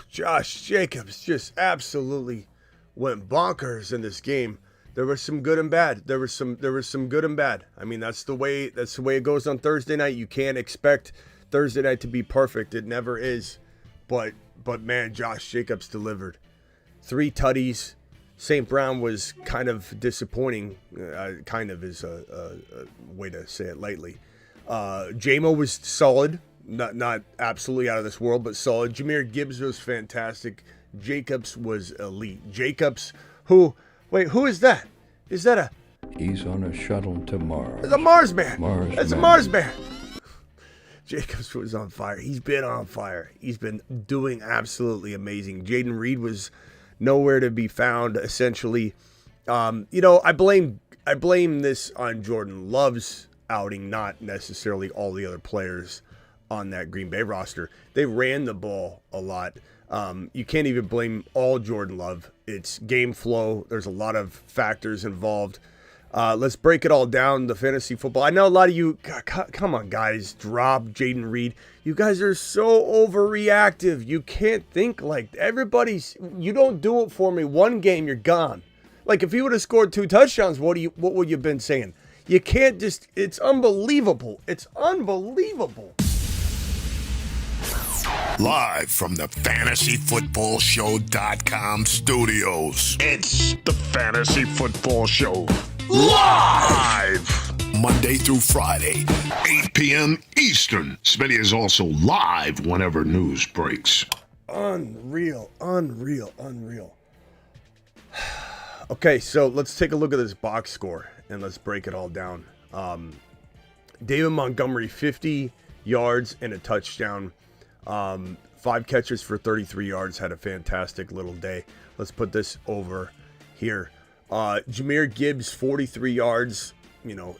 Josh Jacobs just absolutely went bonkers in this game. There was some good and bad. There was some good and bad. I mean, that's the way it goes on Thursday night. You can't expect Thursday night to be perfect. It never is. But man, Josh Jacobs delivered. 3 tutties. St. Brown was kind of disappointing. Kind of is a way to say it lightly. JMO was solid. Not absolutely out of this world, but solid. Jahmyr Gibbs was fantastic. Jacobs was elite. Jacobs, who is that? Is that a... He's on a shuttle to Mars. It's a Mars man. It's a Mars man. Jacobs was on fire. He's been on fire. He's been doing absolutely amazing. Jaden Reed was nowhere to be found, essentially. I blame this on Jordan Love's outing, not necessarily all the other players on that Green Bay roster. They ran the ball a lot. You can't even blame all Jordan Love. It's game flow. There's a lot of factors involved. Let's break it all down, the fantasy football. I know a lot of you, come on, guys, drop Jaden Reed. You guys are so overreactive. You can't think like everybody's. You don't do it for me. One game, you're gone. Like, if he would have scored 2 touchdowns, what would you have been saying? You can't just, it's unbelievable. It's unbelievable. Live from the FantasyFootballShow.com studios. It's the Fantasy Football Show. Live! Monday through Friday, 8 p.m. Eastern. Smitty is also live whenever news breaks. Unreal. Okay, so let's take a look at this box score, and let's break it all down. David Montgomery, 50 yards and a touchdown. 5 catches for 33 yards, had a fantastic little day. Let's put this over here. Jahmyr Gibbs, 43 yards.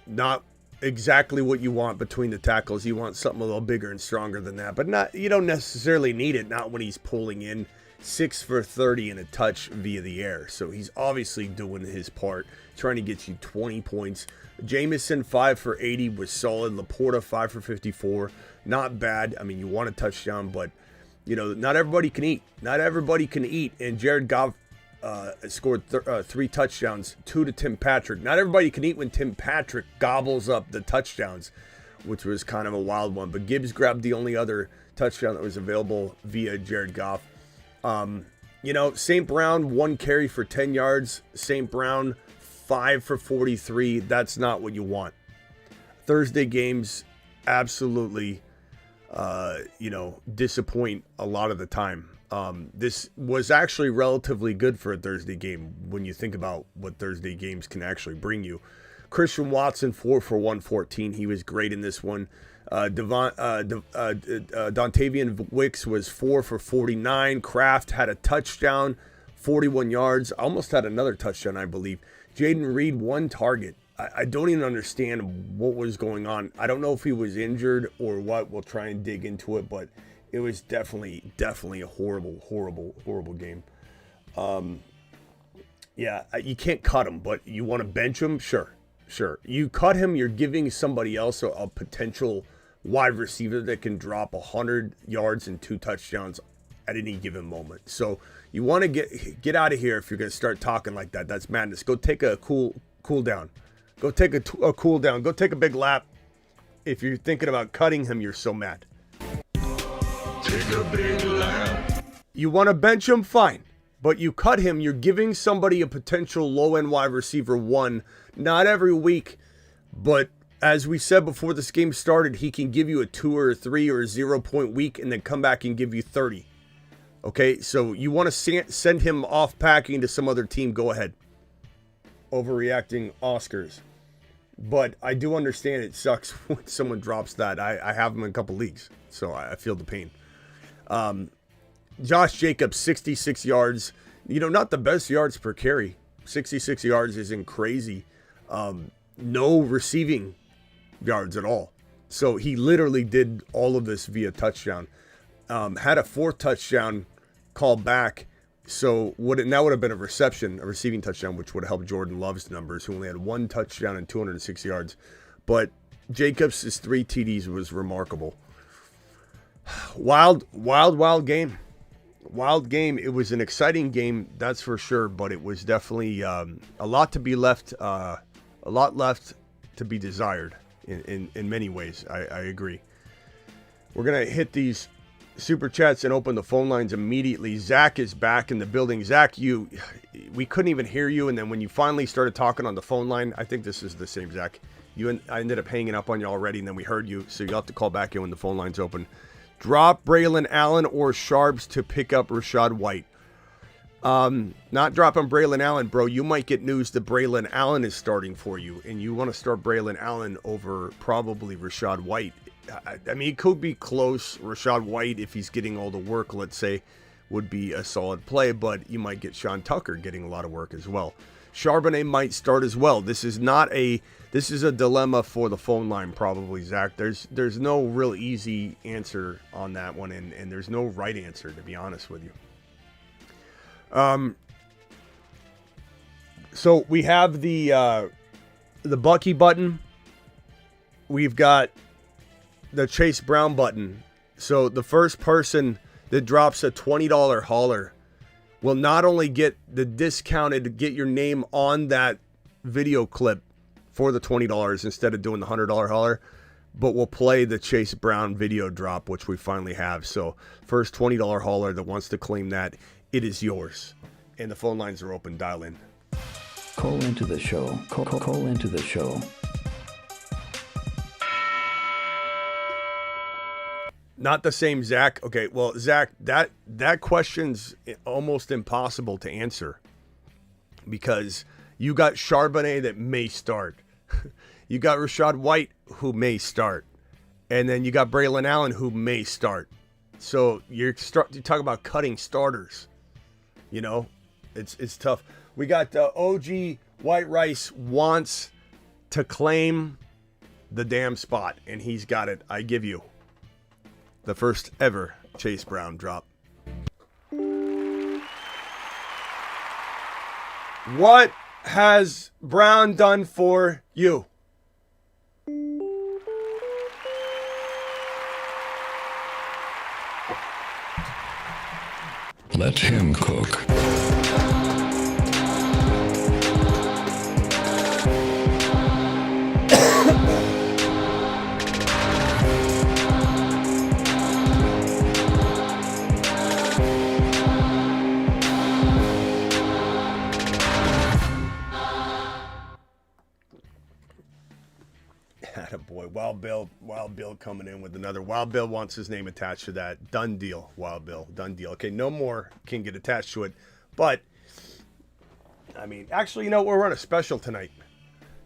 Not exactly what you want between the tackles. You want something a little bigger and stronger than that, but you don't necessarily need it, not when he's pulling in. 6 for 30 and a touch via the air. So he's obviously doing his part, trying to get you 20 points. Jameson, 5 for 80 was solid. Laporta, 5 for 54. Not bad. I mean, you want a touchdown, but, not everybody can eat. Not everybody can eat. And Jared Goff scored 3 touchdowns, 2 to Tim Patrick. Not everybody can eat when Tim Patrick gobbles up the touchdowns, which was kind of a wild one. But Gibbs grabbed the only other touchdown that was available via Jared Goff. St. Brown, 1 carry for 10 yards. St. Brown, 5 for 43. That's not what you want. Thursday games absolutely, disappoint a lot of the time. This was actually relatively good for a Thursday game when you think about what Thursday games can actually bring you. Christian Watson, 4 for 114. He was great in this one. Dontavian Wicks was 4 for 49. Kraft had a touchdown, 41 yards. Almost had another touchdown, I believe. Jaden Reed, 1 target. I don't even understand what was going on. I don't know if he was injured or what. We'll try and dig into it, but it was definitely a horrible game. You can't cut him, but you want to bench him? Sure. You cut him, you're giving somebody else a potential wide receiver that can drop 100 yards and 2 touchdowns at any given moment. So you want to get out of here if you're going to start talking like that. That's madness. Go take a cool down. Go take a cool down. Go take a big lap. If you're thinking about cutting him, you're so mad. Take a big lap. You want to bench him? Fine. But you cut him, you're giving somebody a potential low-end wide receiver 1, not every week, but as we said before this game started, he can give you a 2 or 3 or 0-point week and then come back and give you 30. Okay, so you want to send him off packing to some other team, go ahead. Overreacting Oscars. But I do understand it sucks when someone drops that. I have him in a couple leagues, so I feel the pain. Josh Jacobs, 66 yards. Not the best yards per carry. 66 yards isn't crazy. No receiving yards at all. So he literally did all of this via touchdown. Had a 4th touchdown called back. So that would have been a receiving touchdown, which would have helped Jordan Love's numbers, who only had 1 touchdown and 206 yards. But Jacobs' 3 TDs was remarkable. Wild game. Wild game. It was an exciting game, that's for sure, but it was definitely a lot to be left, a lot left to be desired in many ways. I agree. We're going to hit these super chats and open the phone lines immediately. Zach is back in the building. Zach, we couldn't even hear you, and then when you finally started talking on the phone line, I think this is the same Zach. I ended up hanging up on you already, and then we heard you, so you'll have to call back in when the phone line's open. Drop Braylon Allen or Sharps to pick up Rachaad White. Not dropping Braylon Allen, bro. You might get news that Braylon Allen is starting for you, and you want to start Braylon Allen over probably Rachaad White. I mean, it could be close. Rachaad White, if he's getting all the work, let's say, would be a solid play, but you might get Sean Tucker getting a lot of work as well. Charbonnet might start as well. This is a dilemma for the phone line, probably, Zach. There's no real easy answer on that one, and there's no right answer, to be honest with you. So we have the Bucky button. We've got the Chase Brown button. So the first person that drops a $20 hauler will not only get the discounted, get your name on that video clip for the $20 instead of doing the $100 hauler, but we'll play the Chase Brown video drop, which we finally have. So first $20 hauler that wants to claim that, it is yours. And the phone lines are open. Dial in. Call into the show. Call into the show. Not the same, Zach. Okay, well, Zach, that question's almost impossible to answer because you got Charbonnet that may start. You got Rachaad White who may start. And then you got Braylon Allen who may start. So you talk about cutting starters. You know, it's tough. We got OG White Rice wants to claim the damn spot, and he's got it. I give you the first ever Chase Brown drop. What has Brown done for you? Let him cook. Attaboy. Wild Bill coming in with another. Wild Bill wants his name attached to that. Done deal, Wild Bill. Done deal. Okay, no more can get attached to it. But, I mean, actually, you know, we're on a special tonight.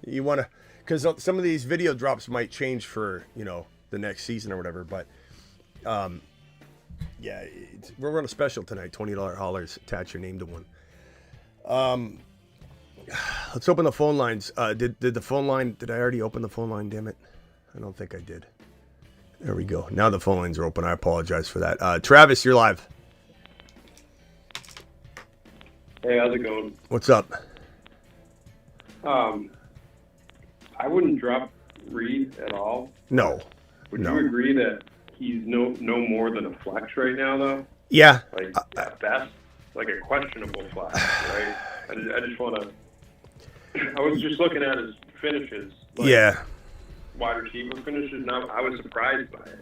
You want to, because some of these video drops might change for, you know, the next season or whatever. But, yeah, we're on a special tonight. $20 haulers. Attach your name to one. Let's open the phone lines. Did the phone line, did I already open the phone line? Damn it. I don't think I did. There we go. Now the phone lines are open. I apologize for that. Travis, you're live. Hey, how's it going? What's up? I wouldn't drop Reed at all. No. Would you agree that he's no more than a flex right now, though? Yeah. Like, at best, like a questionable flex, right? I just want to... I was just looking at his finishes. Like, yeah. Wide receiver finishes. Now I was surprised by it.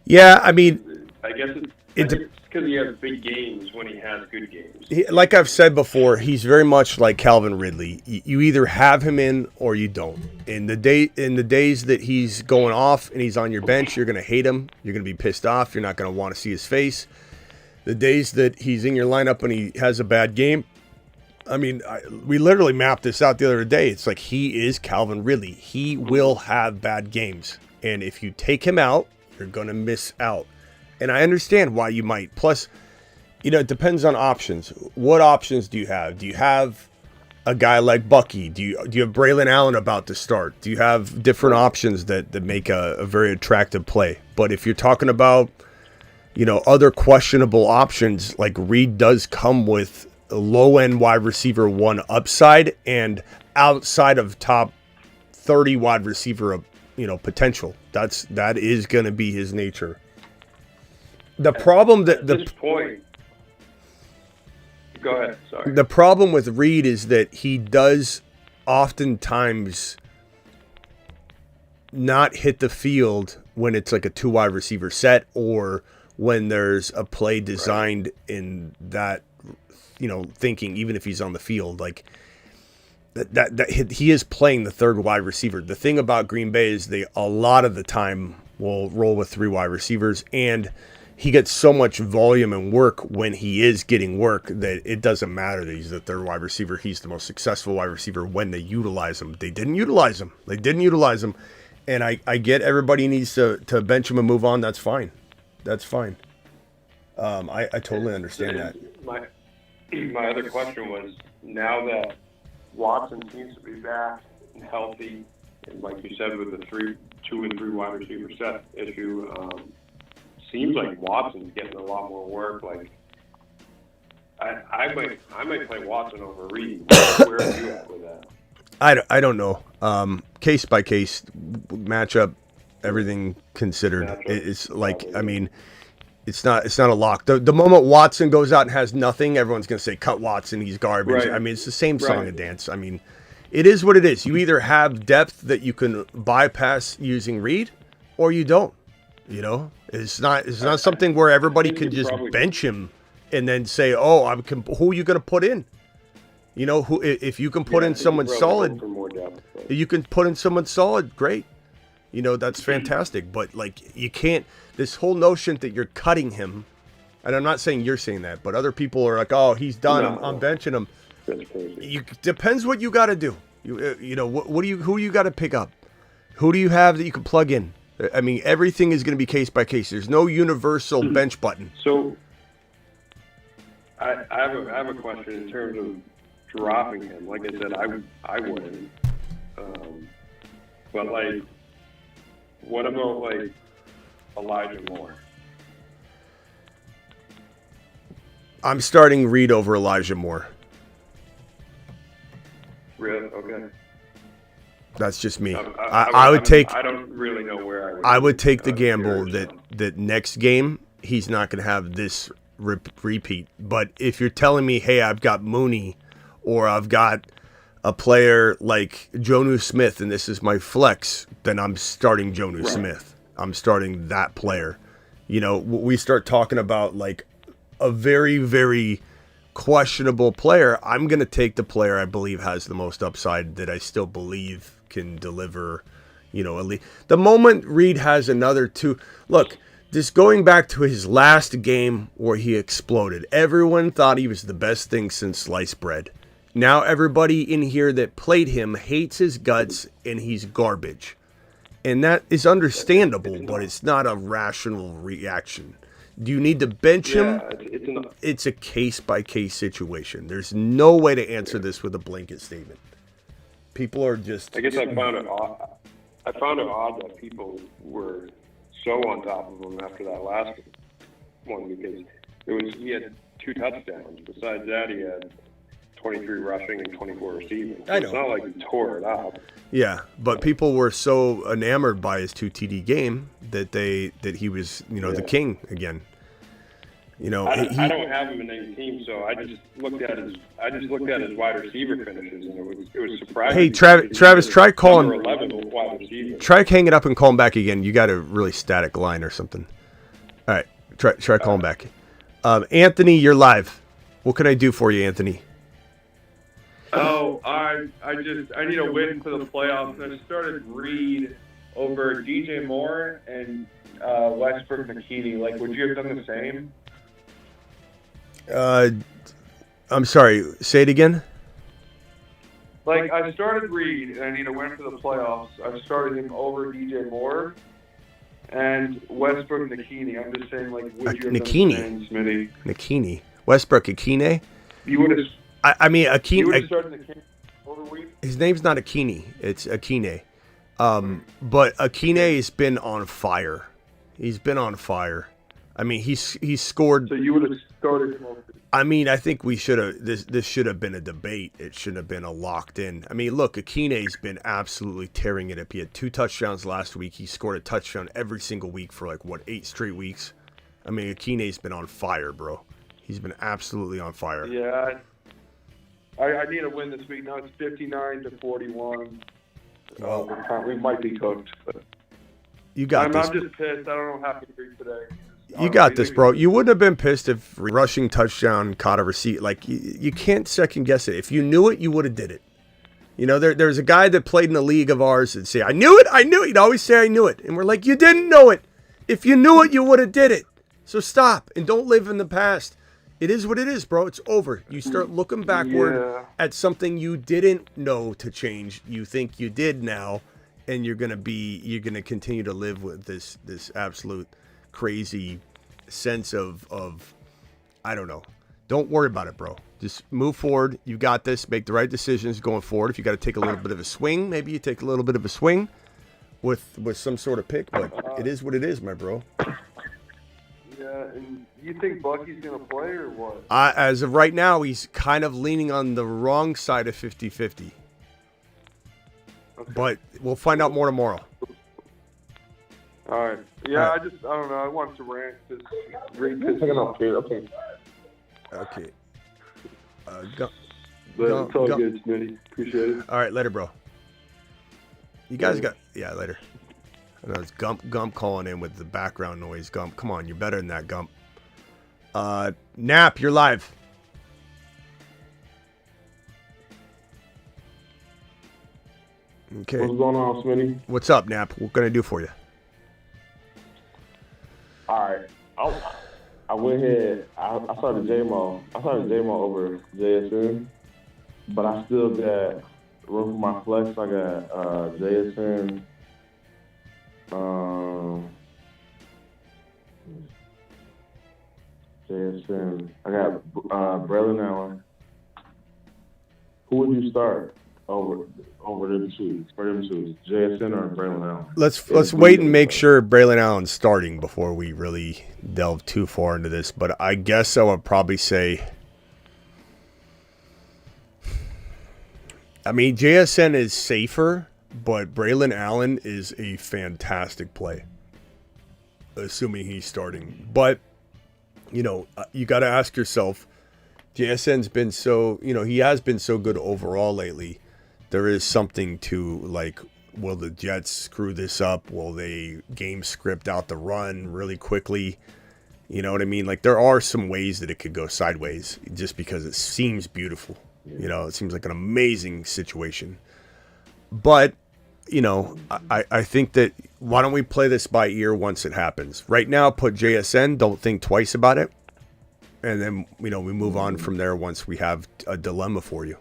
Yeah, I mean... I guess it's because he has big games when he has good games. Like I've said before, he's very much like Calvin Ridley. You either have him in or you don't. In the days that he's going off and he's on your bench, you're going to hate him. You're going to be pissed off. You're not going to want to see his face. The days that he's in your lineup and he has a bad game, I mean, we literally mapped this out the other day. It's like he is Calvin Ridley. He will have bad games. And if you take him out, you're going to miss out. And I understand why you might. Plus, you know, it depends on options. What options do you have? Do you have a guy like Bucky? Do you have Braylon Allen about to start? Do you have different options that make a very attractive play? But if you're talking about, you know, other questionable options, like Reed does come with a low-end wide receiver one upside and outside of top 30 wide receiver, you know, potential. That is going to be his nature. The problem that at this point. Go ahead. Sorry. The problem with Reed is that he does oftentimes not hit the field when it's like a 2 wide receiver set or when there's a play designed in that, thinking, even if he's on the field, like that he is playing the 3rd wide receiver. The thing about Green Bay is they a lot of the time will roll with 3 wide receivers, and he gets so much volume and work when he is getting work that it doesn't matter that he's the 3rd wide receiver. He's the most successful wide receiver when they utilize him. They didn't utilize him. And I get everybody needs to bench him and move on. That's fine. I totally understand that. My other question was, now that Watson seems to be back and healthy, and like you said, with the 2 and 3 wide receiver set issue, seems like Watson's getting a lot more work. Like I might play Watson over Reed. Where are you at with that? I don't know. Case by case matchup, everything considered. It's like, I mean, it's not a lock. The moment Watson goes out and has nothing, everyone's gonna say cut Watson. He's garbage. Right. I mean, it's the same song and dance. I mean, it is what it is. You either have depth that you can bypass using Reed, or you don't. It's not something where everybody can just bench him and then say, "Oh, who are you going to put in?" Who if you can put in someone solid, you can put in someone solid. Great, that's fantastic. But like, you can't. This whole notion that you're cutting him, and I'm not saying you're saying that, but other people are like, "Oh, he's done. I'm benching him." That's crazy. Depends what you got to do. Who you got to pick up? Who do you have that you can plug in? I mean, everything is going to be case by case. There's no universal bench button. So, I have a question in terms of dropping him. Like I said, I wouldn't. But like, what about like Elijah Moore? I'm starting Reed over Elijah Moore. Really? Okay. That's just me. I would take. I don't really know where I would take the gamble that next game he's not going to have this repeat. But if you're telling me, hey, I've got Mooney, or I've got a player like Jonnu Smith, and this is my flex, then I'm starting Jonnu Smith. I'm starting that player. We start talking about like a very, very questionable player. I'm going to take the player I believe has the most upside, that I still believe can deliver, elite. The moment Reed has another 2, look, just going back to his last game where he exploded, everyone thought he was the best thing since sliced bread. Now everybody in here that played him hates his guts and he's garbage. And that is understandable, but it's not a rational reaction. Do you need to bench him? It's a case-by-case situation. There's no way to answer this with a blanket statement. People are just... I guess I found it odd that people were so on top of him after that last one, because he had 2 touchdowns. Besides that, he had 23 rushing and 24 receiving. So I know. It's not like he tore it up. Yeah, but people were so enamored by his 2 TD game that he was, the king again. I don't have him in any team, so I just looked at his wide receiver finishes, and it was surprising. Hey, Travis, try calling. Number 11 wide receiver. Try hanging up and calling back again. You got a really static line or something. All right, try calling back. Anthony, you're live. What can I do for you, Anthony? Oh, I need a win for the playoffs. I started Reed over DJ Moore and Westbrook McKinney. Like, would you have done the same? I'm sorry. Say it again. Like, I started Reed, and I need a win for the playoffs. I started him over DJ Moore and Westbrook McKinney. I'm just saying, like, would you have done the same, Smitty? McKinney. Westbrook Akine? You would have. I mean, Akine. You would have started McKinney over Reed? His name's not Akine. It's Akine. But Akine has been on fire. He's been on fire. I mean, he's scored. So you would have started him over. I mean, I think we should have. This should have been a debate. It shouldn't have been a locked in. I mean, look, Akine's been absolutely tearing it up. He had 2 touchdowns last week. He scored a touchdown every single week for 8 straight weeks. I mean, Akine's been on fire, bro. He's been absolutely on fire. Yeah, I need a win this week. Now it's 59-41. Well, we might be cooked. But you got this. I'm just pissed. I don't know how to agree today. You got this, bro. You wouldn't have been pissed if rushing touchdown caught a receipt. Like, you can't second guess it. If you knew it, you would have did it. You know, there's a guy that played in a league of ours and say, I knew it. He'd always say, I knew it. And we're like, you didn't know it. If you knew it, you would have did it. So stop and don't live in the past. It is what it is, bro. It's over. You start looking backward at something you didn't know to change. You think you did now, and you're gonna continue to live with this absolute crazy sense of I don't know. Don't worry about it, bro. Just move forward. You got this. Make the right decisions going forward. If you got to take a little bit of a swing, maybe you take a little bit of a swing with some sort of pick. But it is what it is, my bro. Yeah, and you think Bucky's going to play or what? As of right now, he's kind of leaning on the wrong side of 50-50. Okay. But we'll find out more tomorrow. All right. Yeah, All right. I don't know. I want to rant. Just read this. Okay. Okay. It's all good, Smitty. Appreciate it. All right, later, bro. You guys later. I know it's Gump calling in with the background noise. Gump, come on, you're better than that, Gump. Nap, you're live. Okay. What's going on, Smitty? What's up, Nap? What can I do for you? All right. I went ahead. I started J-Mo. I started J-Mo over JSN, but I still got room for my flex. I got JSN. JSN. I got Braylon Allen. Who would you start over them two? For them two, JSN or Braylon Allen? Let's wait and make sure Braylon Allen's starting before we really delve too far into this. But I guess I would probably say, I mean, JSN is safer, but Braylon Allen is a fantastic play, assuming he's starting. But, you know, you got to ask yourself, JSN's been so, you know, he has been so good overall lately. There is something to, like, will the Jets screw this up? Will they game script out the run really quickly? You know what I mean? Like, there are some ways that it could go sideways just because it seems beautiful. You know, it seems like an amazing situation. But, you know, I think that why don't we play this by ear once it happens? Right now, put JSN, don't think twice about it. And then, you know, we move on from there once we have a dilemma for you.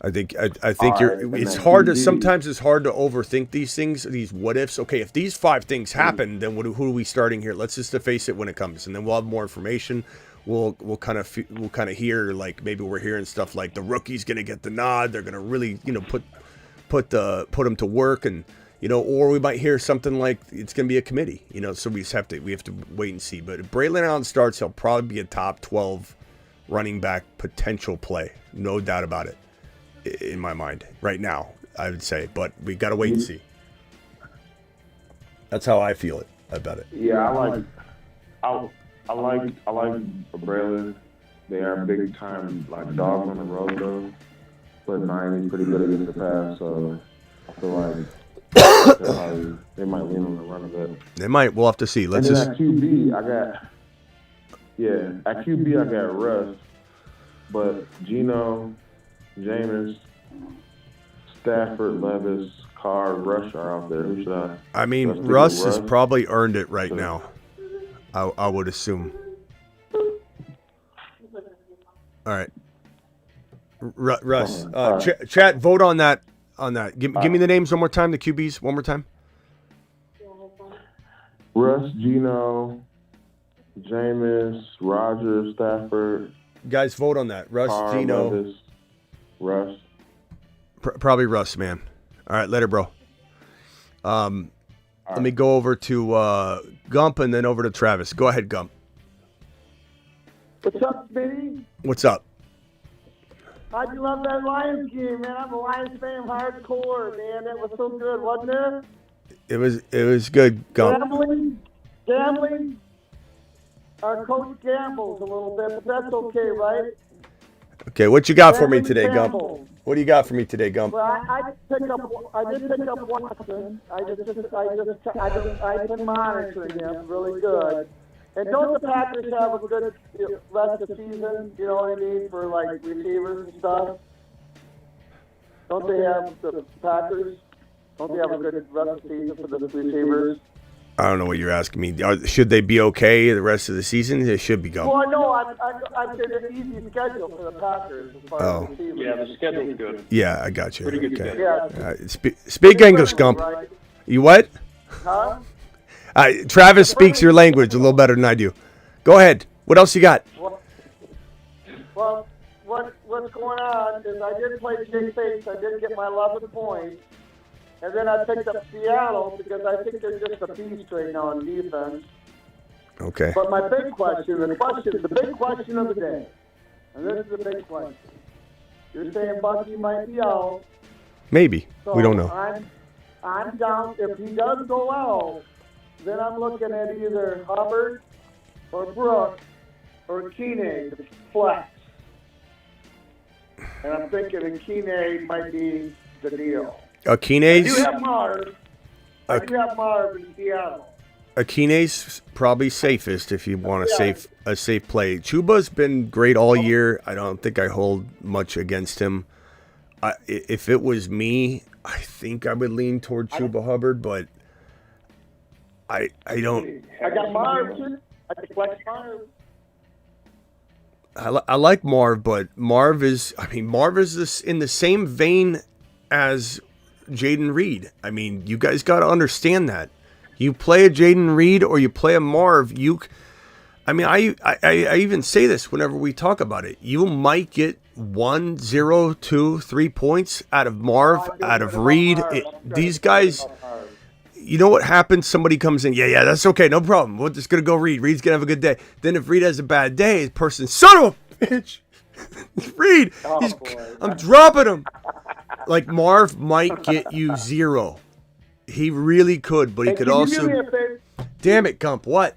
I think it's hard to, sometimes it's hard to overthink these things, these what ifs. Okay, if these 5 things happen, then who are we starting here? Let's just face it when it comes, and then we'll have more information. We'll kind of hear, like, maybe we're hearing stuff like the rookie's going to get the nod. They're going to really, you know, put him to work, and, you know, or we might hear something like it's going to be a committee, you know. So we have to wait and see. But if Braylon Allen starts, he'll probably be a top 12 running back potential play, no doubt about it. In my mind, right now, I would say, but we got to wait and see. That's how I feel about it. Yeah, I like Braylon. They are big time like dogs on the road though. But Miami's pretty good against the pass, so I feel like they might lean on the run a bit. They might. We'll have to see. At QB, I got Russ, but Geno, Jameis, Stafford, Levis, Carr, Rush are out there. Who should I mean, Russ has probably earned it right now. I would assume. All right. Russ, chat, vote on that. Give me the names one more time, the QBs one more time. Russ, Geno, Jameis, Rodgers, Stafford. Guys, vote on that. Russ, Carr, Geno. Levis, Russ. Probably Russ, man. All right, later, bro. Let me go over to Gump and then over to Travis. Go ahead, Gump. What's up, Smitty? What's up? How'd you love that Lions game, man? I'm a Lions fan hardcore, man. That was so good, wasn't it? It was good, Gump. gambling, our coach gambles a little bit, but that's okay, right? Okay, what you got for me Gambling today, Gump? gambles. What do you got for me today, Gump? Well, I did pick up Watson. I've been monitoring him really good. And don't the Packers have a good rest of the season? You know what I mean, for like receivers and stuff. Don't they have the Packers? Don't they have a good rest of the season for the receivers? I don't know what you're asking me. Should they be okay the rest of the season? They should be going. Well, no, I'm saying an easy schedule for the Packers as far as receivers. Yeah, the schedule's good. Yeah, I got you. Pretty good Okay. schedule. Yeah. Speak English, Gump. Right? You what? Huh? Travis speaks your language a little better than I do. Go ahead. What else you got? Well, what's going on is I did play Jay Face. I did get my 11 points. And then I picked up Seattle because I think they're just a beast right now on defense. Okay. But my big question, the big question of the day, and this is the big question. You're saying Bucky might be out. Maybe. So We don't know. I'm down. If he does go out, then I'm looking at either Hubbard or Brooks or Keeney to flex. And I'm thinking Keeney might be the deal. Akine's You have Marv. You have Marv in Seattle. Akine's probably safest if you want a safe play. Chuba's been great all year. I don't think I hold much against him. If it was me, I think I would lean toward Chuba Hubbard, but I don't. I got Marv too. I can flex Marv. I like Marv, but Marv is this in the same vein as Jaden Reed. I mean, you guys got to understand that. You play a Jaden Reed or you play a Marv, I even say this whenever we talk about it. You might get 1, 0, 2, 3 points out of Marv, out of Reed. These guys, you know what happens? Somebody comes in, yeah, that's okay, no problem. We're just going to go Reed. Reed's going to have a good day. Then if Reed has a bad day, the person, son of a bitch, Reed, I'm dropping him. Like, Marv might get you 0. He really could, but he could also... Damn it, Gump, what?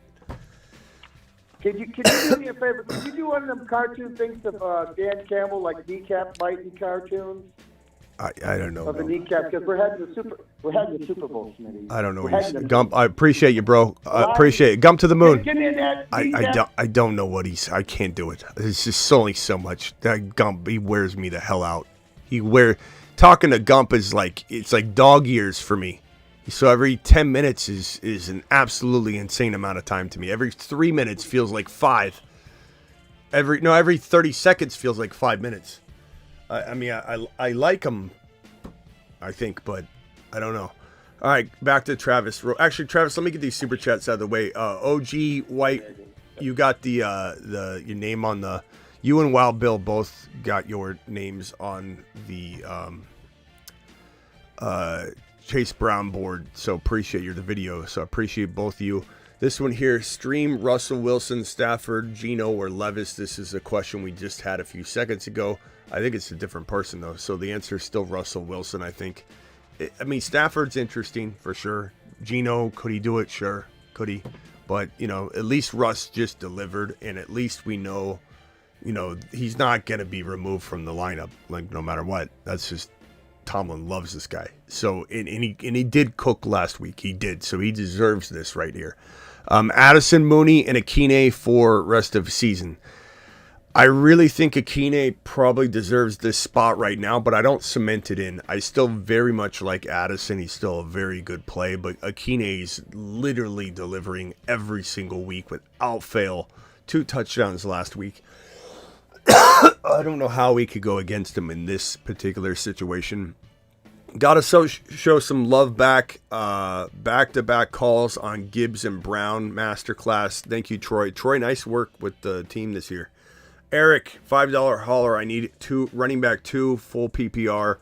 Can you do me a favor? Can you do one of them cartoon things of Dan Campbell, like kneecap biting cartoons? I don't know. Of the kneecap, because we're heading to Super Bowl, Smitty. I don't know. Gump, I appreciate you, bro. I appreciate it. Gump to the moon. I don't know what he's... I can't do it. It's just only so much. That Gump, he wears me the hell out. Talking to Gump is like... It's like dog years for me. So every 10 minutes is an absolutely insane amount of time to me. Every 3 minutes feels like 5. Every 30 seconds feels like 5 minutes. I like him, I think, but I don't know. All right, back to Travis. Actually, Travis, let me get these super chats out of the way. OG White, you got your name on the... You and Wild Bill both got your names on the Chase Brown board, so appreciate the video. So I appreciate both of you. This one here, stream Russell Wilson, Stafford, Geno, or Levis. This is a question we just had a few seconds ago. I think it's a different person, though. So the answer is still Russell Wilson, I think. Stafford's interesting, for sure. Geno, could he do it? Sure, could he? But, at least Russ just delivered, and at least we know, he's not going to be removed from the lineup, like, no matter what. That's just, Tomlin loves this guy. So, and he did cook last week. He did. So he deserves this right here. Addison, Mooney, and Akine for rest of season. I really think Akine probably deserves this spot right now, but I don't cement it in. I still very much like Addison. He's still a very good play, but Akine's literally delivering every single week without fail. 2 touchdowns last week. I don't know how we could go against him in this particular situation. Got to show some love back. Back-to-back calls on Gibbs and Brown masterclass. Thank you, Troy. Troy, nice work with the team this year. Eric, $5 holler. I need 2 running back 2 full PPR.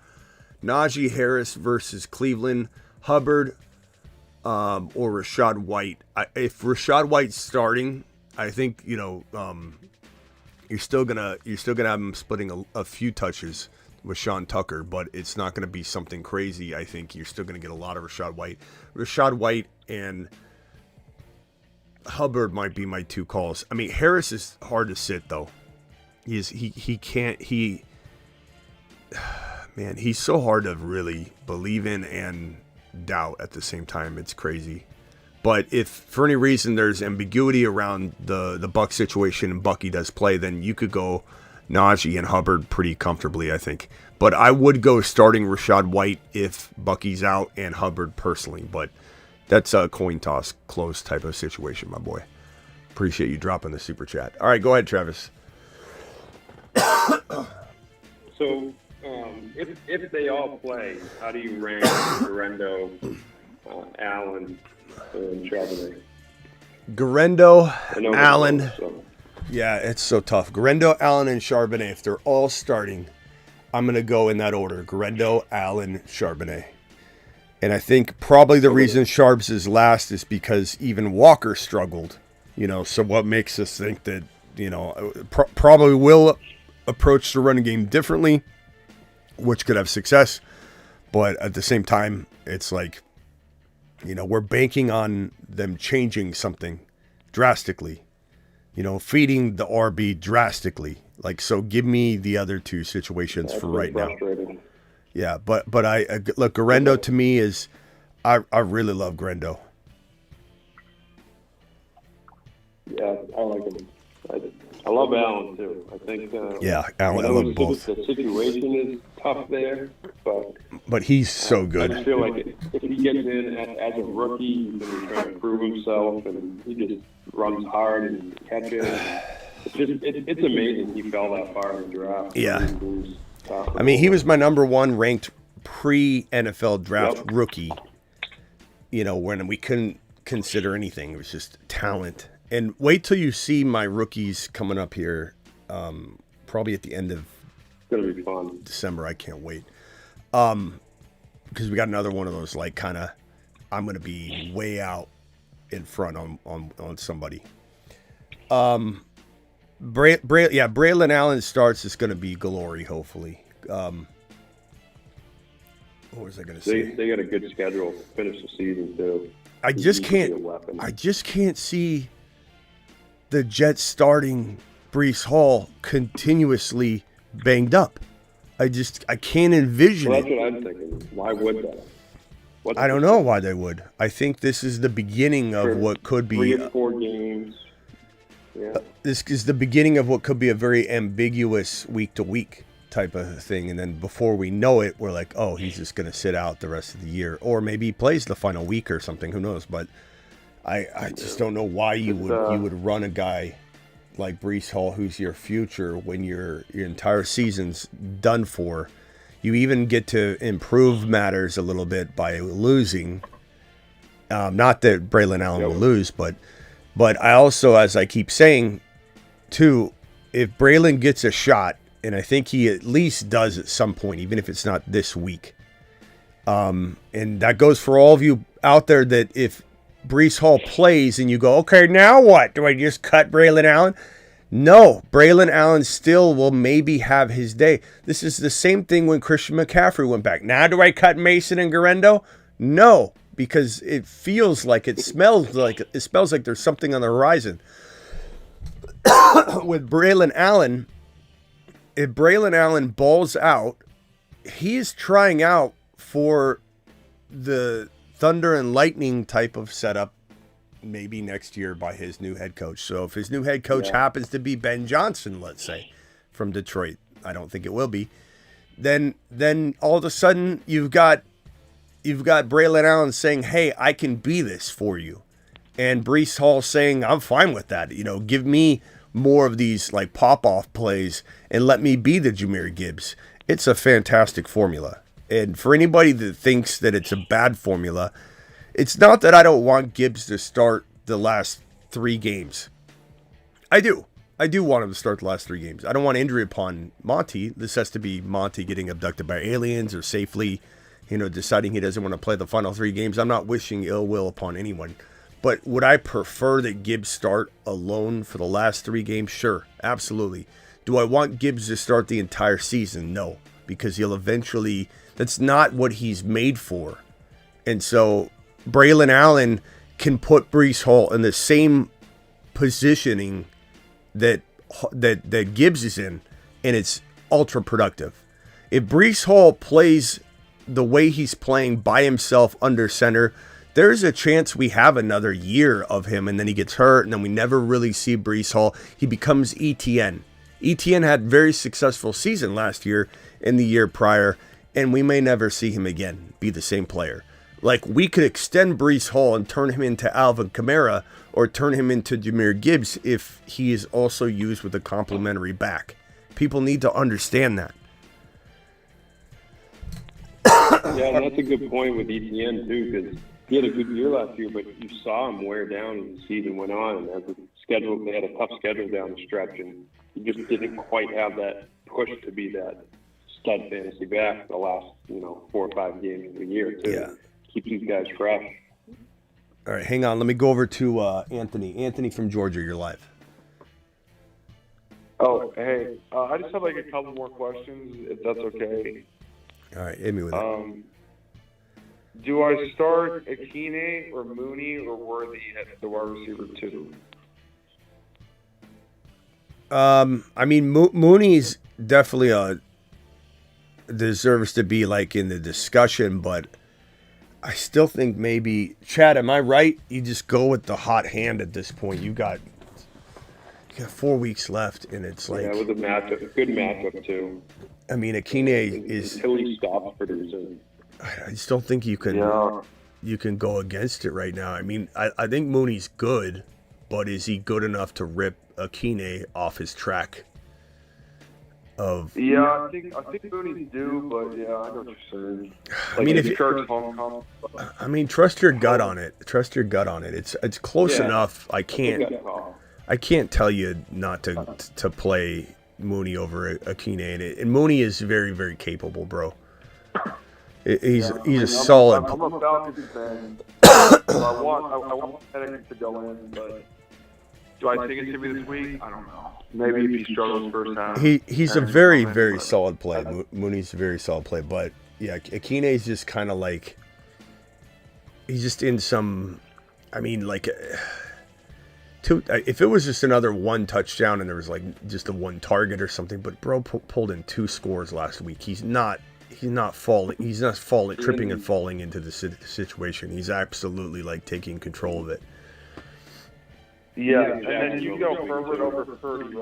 Najee Harris versus Cleveland. Hubbard or Rashad White. If Rashad White's starting, I think you're still gonna have him splitting a few touches with Sean Tucker, but it's not gonna be something crazy. I think you're still gonna get a lot of Rashad White. Rashad White and Hubbard might be my 2 calls. I mean, Harris is hard to sit though. He can't. Man, he's so hard to really believe in and doubt at the same time. It's crazy. But if for any reason there's ambiguity around the Buck situation and Bucky does play, then you could go Najee and Hubbard pretty comfortably, I think. But I would go starting Rachaad White if Bucky's out and Hubbard personally. But that's a coin toss, close type of situation, my boy. Appreciate you dropping the super chat. All right, go ahead, Travis. So, if they all play, how do you rank Guerendo, Allen, and Charbonnet? Guerendo, Allen. Close, so. Yeah, it's so tough. Guerendo, Allen, and Charbonnet, if they're all starting, I'm going to go in that order. Guerendo, Allen, Charbonnet. And I think probably the reason Sharps is last is because even Walker struggled. So what makes us think that, probably will approach the running game differently, which could have success. But at the same time, it's like, we're banking on them changing something drastically, feeding the RB drastically. Like, so give me the other 2 situations for right now. Yeah, but I look, Guerendo to me is, I really love Guerendo. Yeah, I like him. I love Allen too. I think. Yeah, Allen. I love both. The situation is tough there, but he's so good. I just feel like if he gets in as a rookie, he's going to try to prove himself, and he just runs hard and catches. It's amazing he fell that far in the draft. Yeah. I mean, he was my number 1 ranked pre-NFL draft rookie, when we couldn't consider anything. It was just talent. And wait till you see my rookies coming up here, probably at the end of it's gonna be fun. December. I can't wait. Because we got another one of those, like, kind of, I'm going to be way out in front on somebody. Braylon Allen starts. It's going to be glory, hopefully. What was I going to say? They got a good schedule to finish the season too. I just can't see the Jets starting Breece Hall continuously banged up. I can't envision it. That's what I'm thinking. Why would that? I don't know why they would. I think this is the beginning of what could be 3 or 4 games. Yeah. This is the beginning of what could be a very ambiguous week-to-week type of thing. And then before we know it, we're like, oh, he's just going to sit out the rest of the year. Or maybe he plays the final week or something. Who knows? But I just don't know why you would run a guy like Breece Hall, who's your future, when your entire season's done for. You even get to improve matters a little bit by losing. Not that Braylon Allen will lose, but I also, as I keep saying, too, if Braylon gets a shot, and I think he at least does at some point, even if it's not this week. And that goes for all of you out there that if Breece Hall plays and you go, okay, now what? Do I just cut Braylon Allen? No, Braylon Allen still will maybe have his day. This is the same thing when Christian McCaffrey went back. Now do I cut Mason and Guerendo? No, because it smells like there's something on the horizon. With Braylon Allen, if Braylon Allen balls out, he's trying out for the Thunder and Lightning type of setup maybe next year by his new head coach. So if his new head coach happens to be Ben Johnson, let's say, from Detroit, I don't think it will be, then all of a sudden you've got Braylon Allen saying, hey, I can be this for you. And Breece Hall saying, I'm fine with that. Give me more of these like pop-off plays and let me be the Jahmyr Gibbs. It's a fantastic formula. And for anybody that thinks that it's a bad formula, it's not that I don't want Gibbs to start the last 3 games. I do want him to start the last 3 games. I don't want injury upon Monty. This has to be Monty getting abducted by aliens or safely, deciding he doesn't want to play the final 3 games. I'm not wishing ill will upon anyone. But would I prefer that Gibbs start alone for the last 3 games? Sure, absolutely. Do I want Gibbs to start the entire season? No, because he'll eventually, that's not what he's made for. And so Braylon Allen can put Breece Hall in the same positioning that Gibbs is in, and it's ultra productive. If Breece Hall plays the way he's playing by himself under center, there's a chance we have another year of him, and then he gets hurt, and then we never really see Breece Hall. He becomes ETN. ETN had very successful season last year and the year prior, and we may never see him again be the same player. Like, we could extend Breece Hall and turn him into Alvin Kamara or turn him into Jahmyr Gibbs if he is also used with a complementary back. People need to understand that. Yeah, and that's a good point with ETN, too, because he had a good year last year, but you saw him wear down as the season went on. And as the schedule, they had a tough schedule down the stretch, and he just didn't quite have that push to be that stud fantasy back the last, 4 or 5 games of the year to keep these guys fresh. All right, hang on. Let me go over to Anthony. Anthony from Georgia, you're live. Oh, hey. I just have like a couple more questions, if that's okay. All right, hit me with it. Do I start Akine or Mooney or Worthy at the wide receiver 2? I mean, Mooney's definitely deserves to be like in the discussion, but I still think maybe, Chad, am I right? You just go with the hot hand at this point. You got 4 weeks left, and it's like, yeah, with a matchup, a good matchup too. I mean, Akine is until he stops for the reason. I just don't think you can go against it right now. I mean, I think Mooney's good, but is he good enough to rip Akine off his track? I think Mooney's due, but yeah, I know what you're saying. I mean, if trust your gut on it. Trust your gut on it. It's close enough. I can't tell you not to play Mooney over Akine, and Mooney is very, very capable, bro. He's a solid. I'm a Falcons fan. I want Penix to go in, but do I think it's gonna be this week? I don't know. Maybe if he struggles first half. He's a very, very solid play. Mooney's a very solid play, but yeah, Akine is just kind of like, he's just in some. I mean, like, if it was just another one touchdown and there was like just a one target or something, but bro pulled in 2 scores last week. He's not tripping and falling into the situation. He's absolutely like taking control of it. Yeah, and then you go Herbert over Purdy,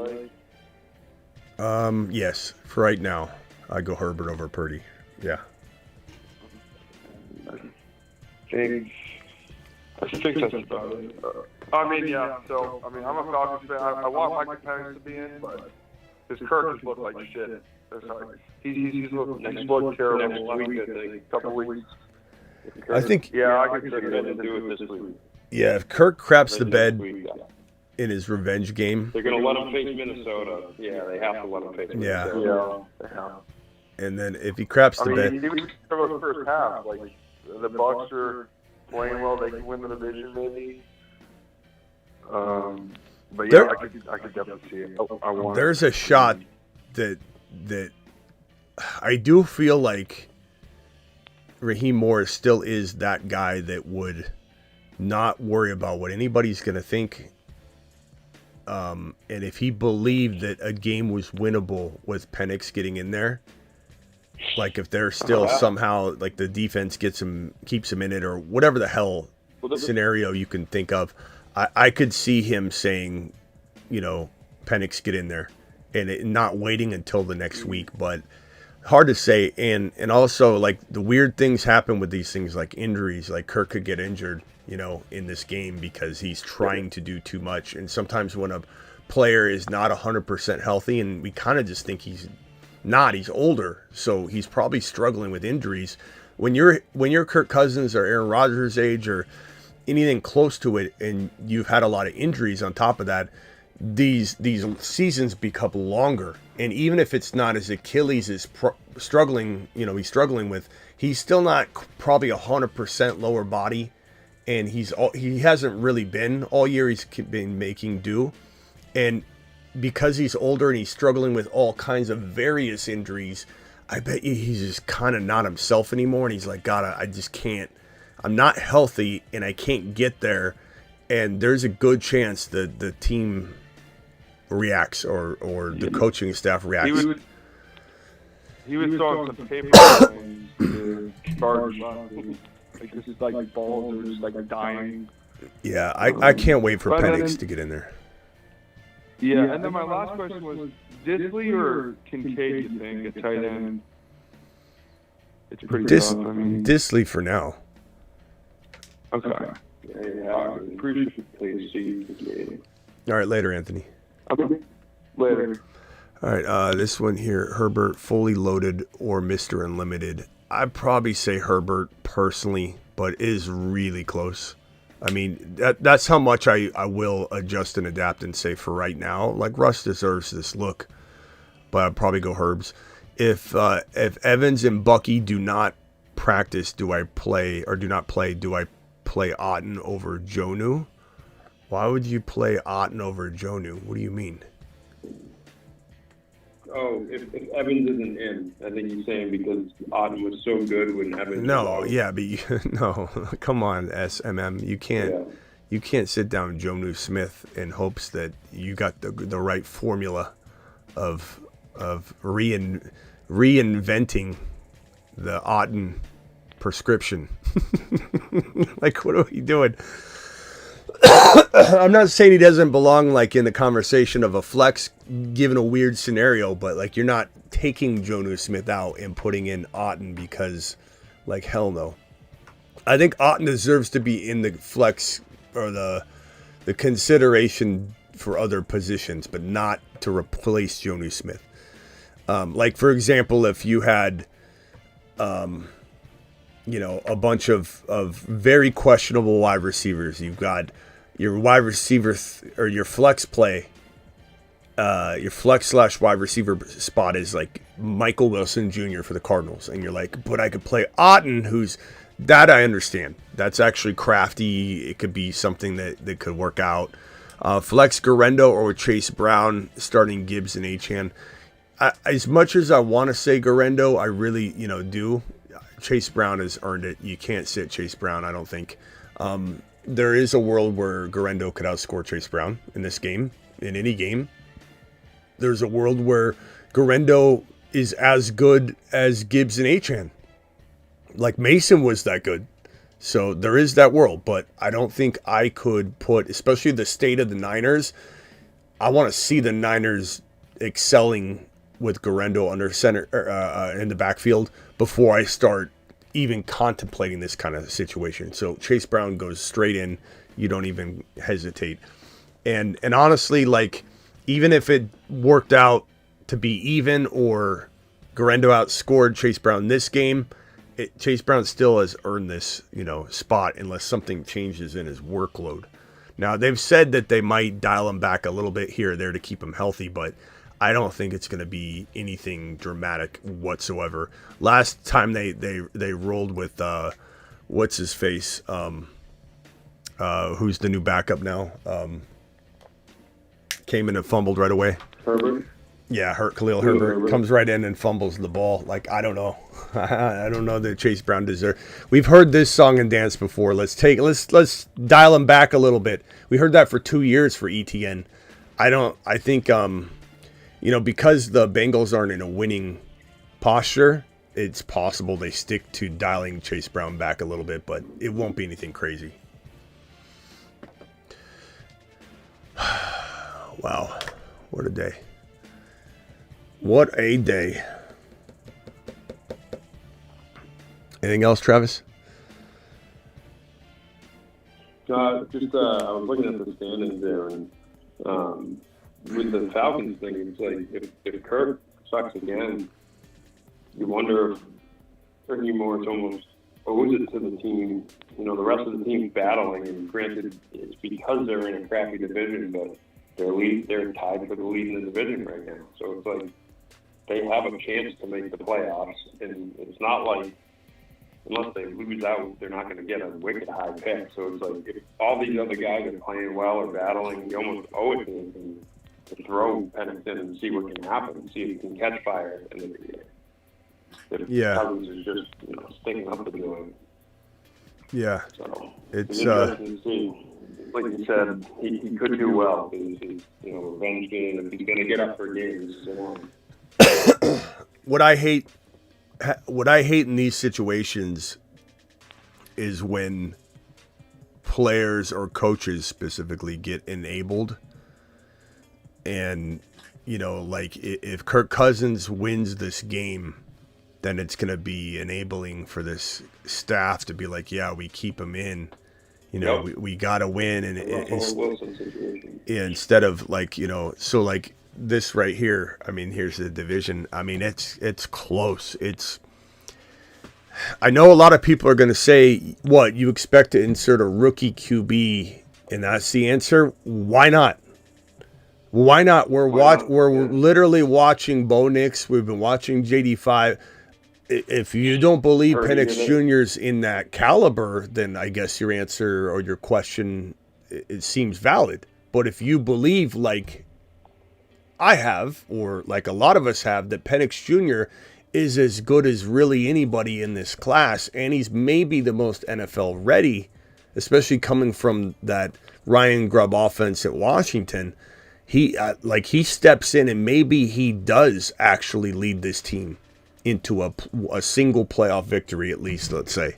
right? Yes, for right now, I go Herbert over Purdy. Yeah. I think that's about it. I'm a Falcons fan. I want Mike Penix to be in, but his Kirk has looked like shit. He's looked terrible next week, I think. Couple weeks. I think. Yeah, I could do it this week. Yeah, if Kirk craps the bed in his revenge game, they're going to let him face Minnesota. Yeah, they have to let him face Minnesota. Yeah. And then if he craps the bed, he was the first half. Like the Bucs are playing well, they can win the division maybe. But yeah, I could definitely see it. There's a shot that I do feel like Raheem Morris still is that guy that would not worry about what anybody's going to think. And if he believed that a game was winnable with Penix getting in there, like if they're still somehow like the defense keeps him in it or whatever the hell scenario you can think of, I could see him saying, Penix get in there and not waiting until the next week, but hard to say. And also like the weird things happen with these things like injuries, like Kirk could get injured, in this game because he's trying to do too much. And sometimes when a player is not 100% healthy, and we kind of just think he's older, so he's probably struggling with injuries. When you're Kirk Cousins or Aaron Rodgers' age or anything close to it, and you've had a lot of injuries on top of that, these seasons become longer. And even if it's not as Achilles is struggling with, he's still not probably 100% lower body, and he hasn't really been all year. He's been making do, and because he's older and he's struggling with all kinds of various injuries, I bet you he's just kind of not himself anymore. And he's like, God, I just can't. I'm not healthy and I can't get there, and there's a good chance that the team reacts or the coaching staff reacts. He was throwing some paper to charge, like this is like balls are just like dying. Yeah, I can't wait for Penix to get in there. Yeah, and then my last question was, Disley or Kincaid, you think, at tight end? It's pretty tough. I mean, Disley for now. Okay. Yeah, I appreciate it. All right, later, Anthony. Okay. Later. All right, this one here, Herbert, fully loaded or Mr. Unlimited. I'd probably say Herbert personally, but it is really close. I mean, that's how much I will adjust and adapt and say for right now. Like, Russ deserves this look, but I'd probably go Herbs. If Evans and Bucky do not practice, do I play Otten over Jonnu? Why would you play Otten over Jonnu? What do you mean? Oh, if Evans isn't in, I think he's saying because Otten was so good when Evans was out. Yeah, but no, come on, SMM. You can't sit down Jonnu Smith in hopes that you got the right formula of reinventing the Otten prescription. Like, what are we doing? I'm not saying he doesn't belong like in the conversation of a flex given a weird scenario, but like you're not taking Jonnu Smith out and putting in Otten because like hell no. I think Otten deserves to be in the flex or the consideration for other positions, but not to replace Jonnu Smith. Like for example, if you had a bunch of very questionable wide receivers, you've got your wide receiver or your flex play, your flex / wide receiver spot is like Michael Wilson Jr. for the Cardinals. And you're like, but I could play Otten, that I understand. That's actually crafty. It could be something that could work out. Flex Garendo or Chase Brown, starting Gibbs and Achane. As much as I want to say Garendo, I really, do. Chase Brown has earned it. You can't sit Chase Brown, I don't think. There is a world where Garendo could outscore Chase Brown in this game, in any game. There's a world where Garendo is as good as Gibbs and Achane. Like Mason was that good. So there is that world, but I don't think I could put, especially the state of the Niners, I want to see the Niners excelling with Garendo under center in the backfield before I start even contemplating this kind of situation. So Chase Brown goes straight in. You don't even hesitate. And honestly, like, even if it worked out to be even or Garendo outscored Chase Brown this game, Chase Brown still has earned this, spot unless something changes in his workload. Now, they've said that they might dial him back a little bit here or there to keep him healthy, but I don't think it's going to be anything dramatic whatsoever. Last time they rolled with what's his face, who's the new backup now? Came in and fumbled right away. Herbert? Yeah, Khalil Herbert comes right in and fumbles the ball. Like, I don't know. I don't know that Chase Brown deserves. We've heard this song and dance before. Let's dial him back a little bit. We heard that for 2 years for ETN. I think because the Bengals aren't in a winning posture, it's possible they stick to dialing Chase Brown back a little bit, but it won't be anything crazy. Wow, what a day. What a day. Anything else, Travis? I was looking at the standings there, and with the Falcons thing, it's like if Kirk sucks again, you wonder if Ricky Morris almost owes it to the team. The rest of the team battling, and granted, it's because they're in a crappy division, but they're tied for the lead in the division right now. So it's like they have a chance to make the playoffs, and it's not like unless they lose out, they're not going to get a wicked high pick. So it's like if all these other guys are playing well or battling, you almost owe it to them to throw Pennington and see what can happen, see if he can catch fire. And if Cousins is just sticking up to doing. Yeah. So It's interesting to see. Like you said, he could do well because he's, revenge game. If he's going to get up for games, so on. what I hate in these situations is when players or coaches specifically get enabled. And, like if Kirk Cousins wins this game, then it's going to be enabling for this staff to be like, yeah, we keep him in. We got to win. And instead of like, so like this right here, I mean, here's the division. I mean, it's close. I know a lot of people are going to say, what, you expect to insert a rookie QB, and that's the answer? Why not? Why not? We're literally watching Bo Nix. We've been watching JD5. If you don't believe Penix Jr.'s in that caliber, then I guess your answer or your question, it seems valid. But if you believe, like I have, or like a lot of us have, that Penix Jr. is as good as really anybody in this class, and he's maybe the most NFL ready, especially coming from that Ryan Grubb offense at Washington. He steps in, and maybe he does actually lead this team into a single playoff victory, at least, let's say,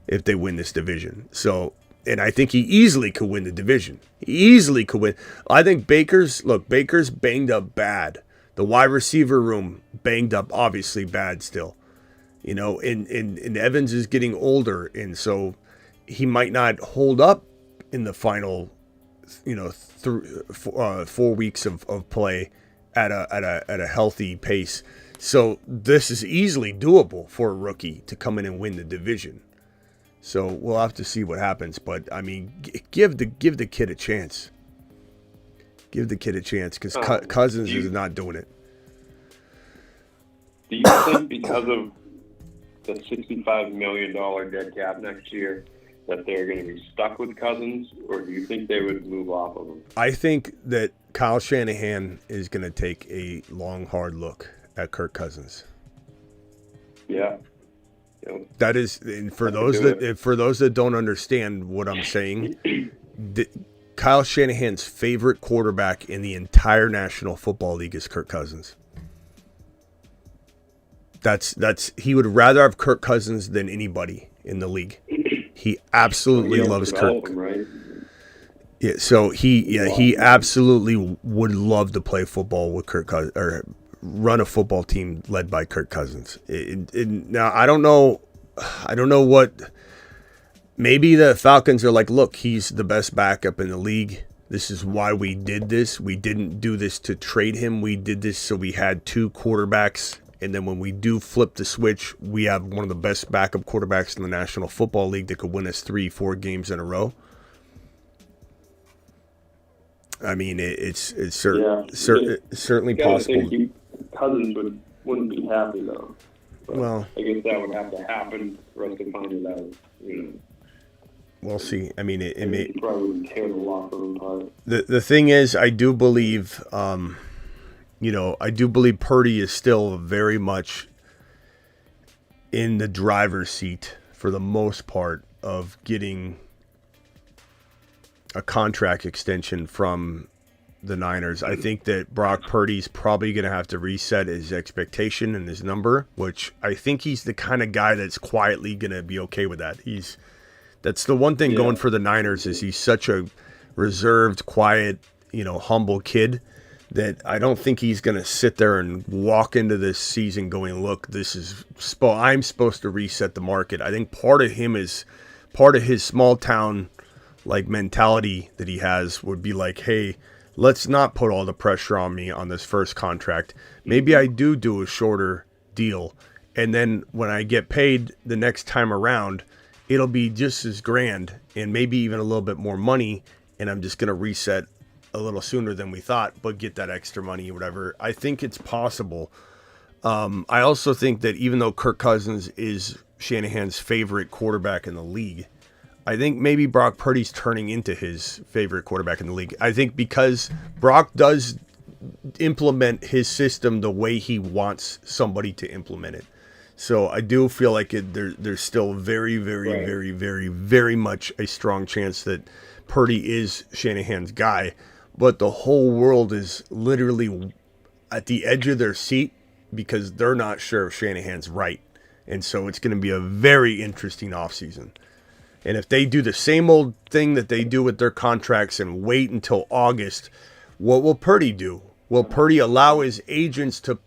if they win this division. So, and I think he easily could win the division. He easily could win. I think Baker's banged up bad. The wide receiver room banged up, obviously bad still. And Evans is getting older, and so he might not hold up in the final, 4 weeks of play at a healthy pace. So this is easily doable for a rookie to come in and win the division. So we'll have to see what happens, but I mean, give the kid a chance. Give the kid a chance because Cousins is not doing it. Do you think because of the $65 million dead cap next year that they're going to be stuck with Cousins, or do you think they would move off of him? I think that Kyle Shanahan is going to take a long, hard look at Kirk Cousins. Yeah. That is, and for those that don't understand what I'm saying, Kyle Shanahan's favorite quarterback in the entire National Football League is Kirk Cousins. He would rather have Kirk Cousins than anybody in the league. He absolutely loves Kirk. Him, right? Yeah, so he absolutely would love to play football with Kirk Cousins, or run a football team led by Kirk Cousins. Now I don't know what. Maybe the Falcons are like, look, he's the best backup in the league. This is why we did this. We didn't do this to trade him. We did this so we had two quarterbacks. And then when we do flip the switch, we have one of the best backup quarterbacks in the National Football League that could win us 3-4 games in a row. I mean, it's certainly possible. Cousins wouldn't be happy, though. But well, I guess that would have to happen for us to find it out, We'll see. I mean, it may probably wouldn't tear the locker room apart. The thing is, I do believe, I do believe Purdy is still very much in the driver's seat for the most part of getting a contract extension from the Niners. I think that Brock Purdy's probably going to have to reset his expectation and his number, which I think he's the kind of guy that's quietly going to be okay with that. That's the one thing going for the Niners is he's such a reserved, quiet, humble kid that I don't think he's going to sit there and walk into this season going, look, I'm supposed to reset the market. I think part of his small town like mentality that he has would be like, hey, let's not put all the pressure on me on this first contract. Maybe I do a shorter deal. And then when I get paid the next time around, it'll be just as grand and maybe even a little bit more money. And I'm just going to reset a little sooner than we thought, but get that extra money or whatever. I think it's possible. I also think that even though Kirk Cousins is Shanahan's favorite quarterback in the league, I think maybe Brock Purdy's turning into his favorite quarterback in the league. I think because Brock does implement his system the way he wants somebody to implement it. So I do feel like there's still very, very, Right. very, very, very much a strong chance that Purdy is Shanahan's guy. But the whole world is literally at the edge of their seat because they're not sure if Shanahan's right. And so it's going to be a very interesting offseason. And if they do the same old thing that they do with their contracts and wait until August, what will Purdy do? Will Purdy allow his agents to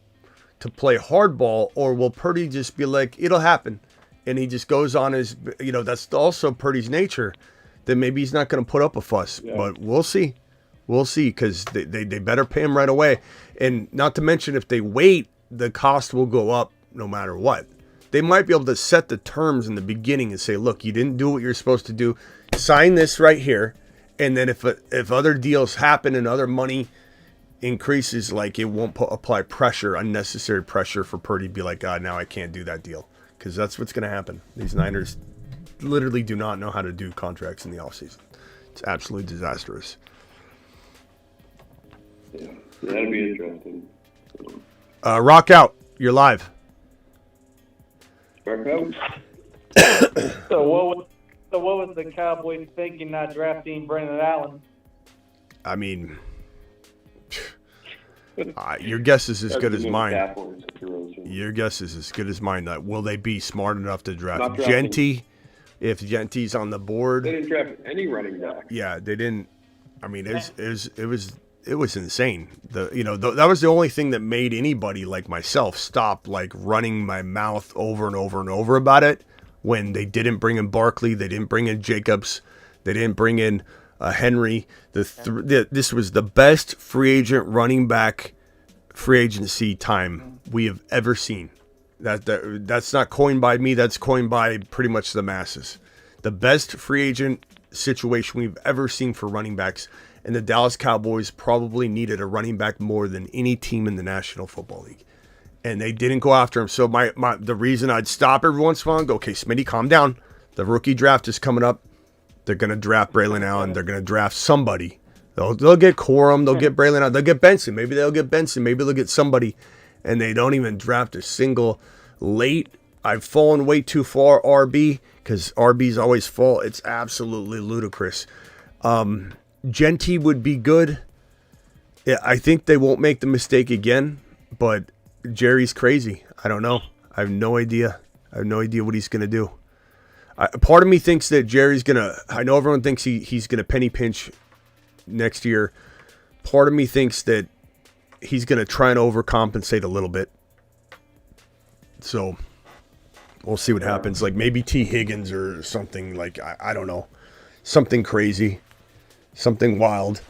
play hardball, or will Purdy just be like, it'll happen? And he just goes on his, that's also Purdy's nature, that maybe he's not going to put up a fuss. Yeah. But we'll see. We'll see, because they better pay him right away. And not to mention, if they wait, the cost will go up no matter what. They might be able to set the terms in the beginning and say, look, you didn't do what you're supposed to do. Sign this right here. And then if other deals happen and other money increases, like, it won't apply pressure, unnecessary pressure for Purdy to be like, God, now I can't do that deal. Because that's what's going to happen. These Niners literally do not know how to do contracts in the offseason. It's absolutely disastrous. Yeah, that'll be interesting. Rock out. You're live. Spark out. So what was the Cowboys thinking not drafting Brendan Allen? I mean, your guess is as good as mine. Your guess is as good as mine. That will they be smart enough to draft Genty? If Genty's on the board, They didn't draft any running back. yeah, they didn't. I mean, it was insane. That was the only thing that made anybody like myself stop like running my mouth over and over and over about it. When they didn't bring in Barkley, they didn't bring in Jacobs, they didn't bring in Henry. This was the best free agent running back free agency time we have ever seen. That's not coined by me. That's coined by pretty much the masses. The best free agent situation we've ever seen for running backs. And the Dallas Cowboys probably needed a running back more than any team in the National Football League. And they didn't go after him. So the reason I'd stop every once in a while and go, okay, Smitty, calm down. The rookie draft is coming up. They're going to draft Braylon Allen. They're going to draft somebody. They'll get Corum. They'll get Braylon Allen. They'll get Benson. Maybe they'll get Benson. Maybe they'll get somebody. And they don't even draft a single late. I've fallen way too far, RB, because RB's always fall. It's absolutely ludicrous. Genty would be good. Yeah, I think they won't make the mistake again, but Jerry's crazy. I don't know. I have no idea. I have no idea what he's going to do. Part of me thinks that Jerry's going to... I know everyone thinks he's going to penny pinch next year. Part of me thinks that he's going to try and overcompensate a little bit. So we'll see what happens. Like maybe T. Higgins or something. Like, I don't know. Something crazy. Something wild.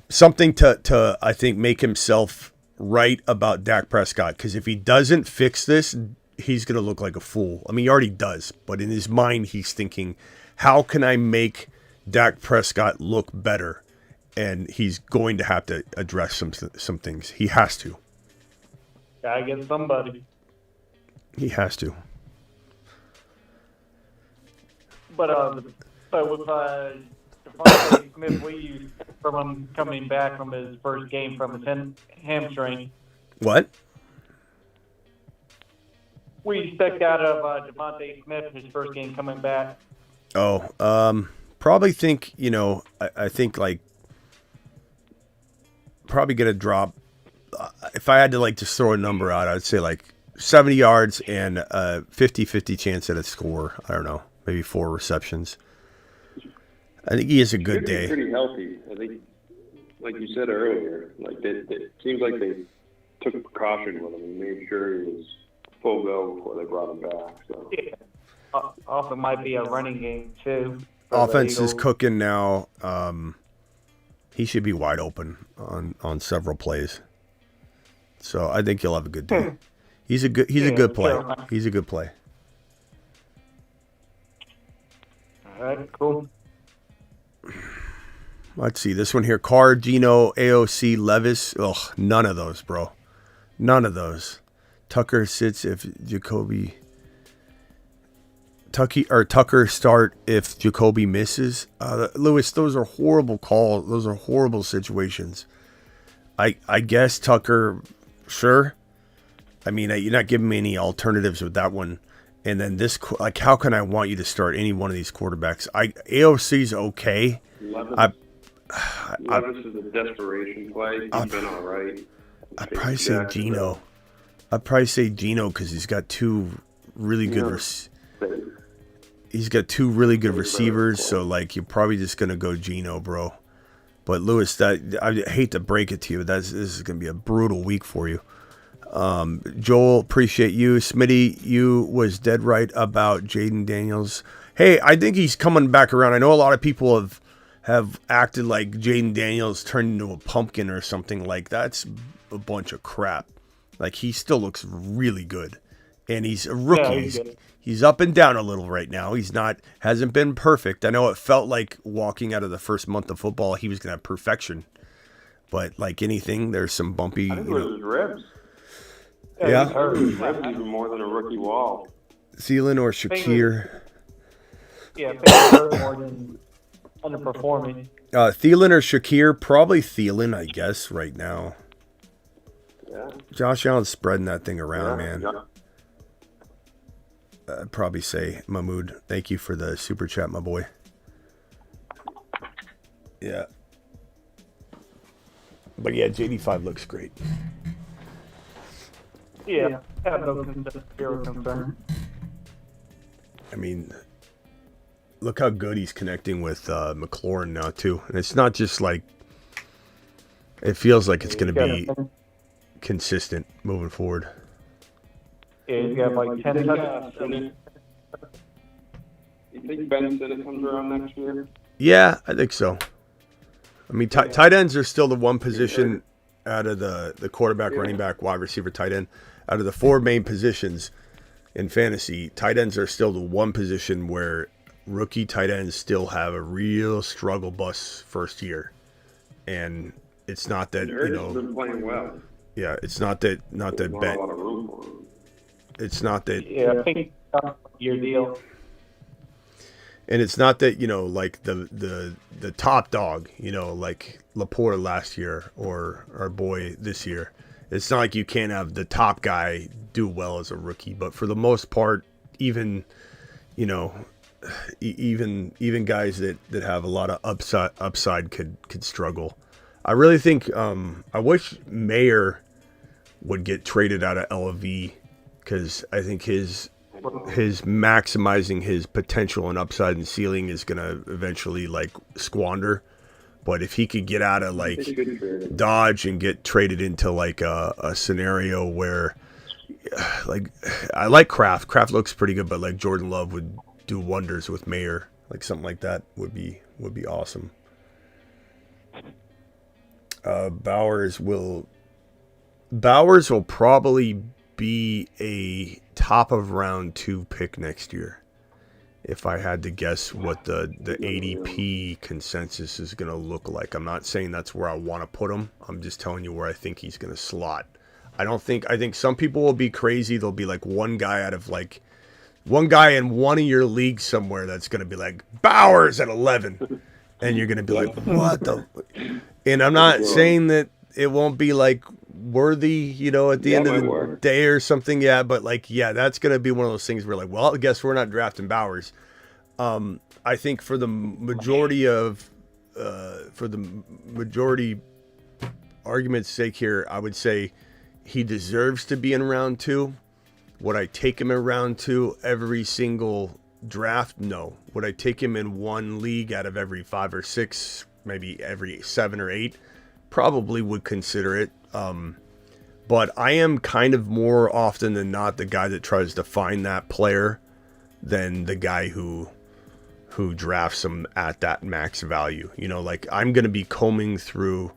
Something to I think make himself right about Dak Prescott, because if he doesn't fix this, he's going to look like a fool. I mean, he already does, but in his mind he's thinking, how can I make Dak Prescott look better? And he's going to have to address some things. He has to. Gotta get somebody. He has to. But with Devonte Smith, we used from him coming back from his first game from his hamstring. What? We expect out of Devonte Smith his first game coming back. Oh, probably think, I think like probably going to drop. If I had to like just throw a number out, I'd say like 70 yards and a 50-50 chance at a score. I don't know, maybe 4 receptions. I think he has a good day. Pretty healthy. I think, like you said earlier, like it seems like they took precaution with him and made sure he was full go before they brought him back. So. Yeah. Also might be a running game too. Offense is cooking now. He should be wide open on several plays. So I think he'll have a good day. He's a good play. He's a good play. All right, cool. Let's see this one here. Carr, Gino, AOC, Levis. Ugh, none of those, bro. None of those. Tucker sits if Jacoby. Tucker start if Jacoby misses. Lewis, those are horrible calls. Those are horrible situations. I guess Tucker, sure. I mean, you're not giving me any alternatives with that one. And then this, like, how can I want you to start any one of these quarterbacks? AOC's okay. Levis is a desperation play. He's been all right. I'd probably say Geno. I'd probably say Geno because he's got two really good he's got two really good receivers. So, like, you're probably just going to go Geno, bro. But, Lewis, I hate to break it to you, but this is going to be a brutal week for you. Joel, appreciate you. Smitty, you was dead right about Jayden Daniels. Hey, I think he's coming back around. I know a lot of people have acted like Jayden Daniels turned into a pumpkin or something. Like, that's a bunch of crap. Like, he still looks really good. And he's a rookie. Yeah, he's up and down a little right now. Hasn't been perfect. I know it felt like walking out of the first month of football, he was going to have perfection. But like anything, there's some bumpy. I think it was his ribs. Yeah. His ribs even more than a rookie wall. Thelen or Shakir. Yeah, more than underperforming. Thelen or Shakir? Probably Thelen, I guess, right now. Yeah. Josh Allen's spreading that thing around, man. Yeah. I'd probably say Mahmood. Thank you for the super chat, my boy. Yeah. But yeah, JD5 looks great. Yeah, have no zero concern. I mean, look how good he's connecting with McLaurin now, too. And it's not just like, it feels like it's going to be consistent moving forward. Yeah, he's got like 10 touchdowns. You think Ben Sinnott comes around next year? Yeah, I think so. I mean, tight ends are still the one position out of the quarterback, running back, wide receiver, tight end. Out of the four main positions in fantasy, tight ends are still the one position where rookie tight ends still have a real struggle bus first year. And it's not that, been playing well. Yeah, it's not that There's not a lot of room for him. It's not that. Yeah, I think your deal. And it's not that, like the top dog, like Laporta last year or our boy this year. It's not like you can't have the top guy do well as a rookie, but for the most part, even guys that have a lot of upside could struggle. I really think I wish Mayer would get traded out of LV because I think his maximizing his potential and upside and ceiling is going to eventually like squander. But if he could get out of like Dodge and get traded into like a scenario where like I like Kraft. Kraft looks pretty good, but like Jordan Love would do wonders with Mayer. Like something like that would be awesome. Bowers will probably be a top of round 2 pick next year. If I had to guess what the ADP consensus is going to look like. I'm not saying that's where I want to put him. I'm just telling you where I think he's going to slot. I think some people will be crazy. There'll be like one guy in one of your leagues somewhere that's going to be like Bowers at 11. And you're going to be like, what the? And I'm not saying that it won't be like worthy, at the end of the day or something. Yeah, but like, yeah, that's going to be one of those things where like, well, I guess we're not drafting Bowers. I think for the majority argument's sake here, I would say he deserves to be in round 2. Would I take him in round 2 every single draft? No. Would I take him in one league out of every 5 or 6, maybe every 7 or 8? Probably would consider it. But I am kind of more often than not the guy that tries to find that player than the guy who drafts him at that max value. Like I'm going to be combing through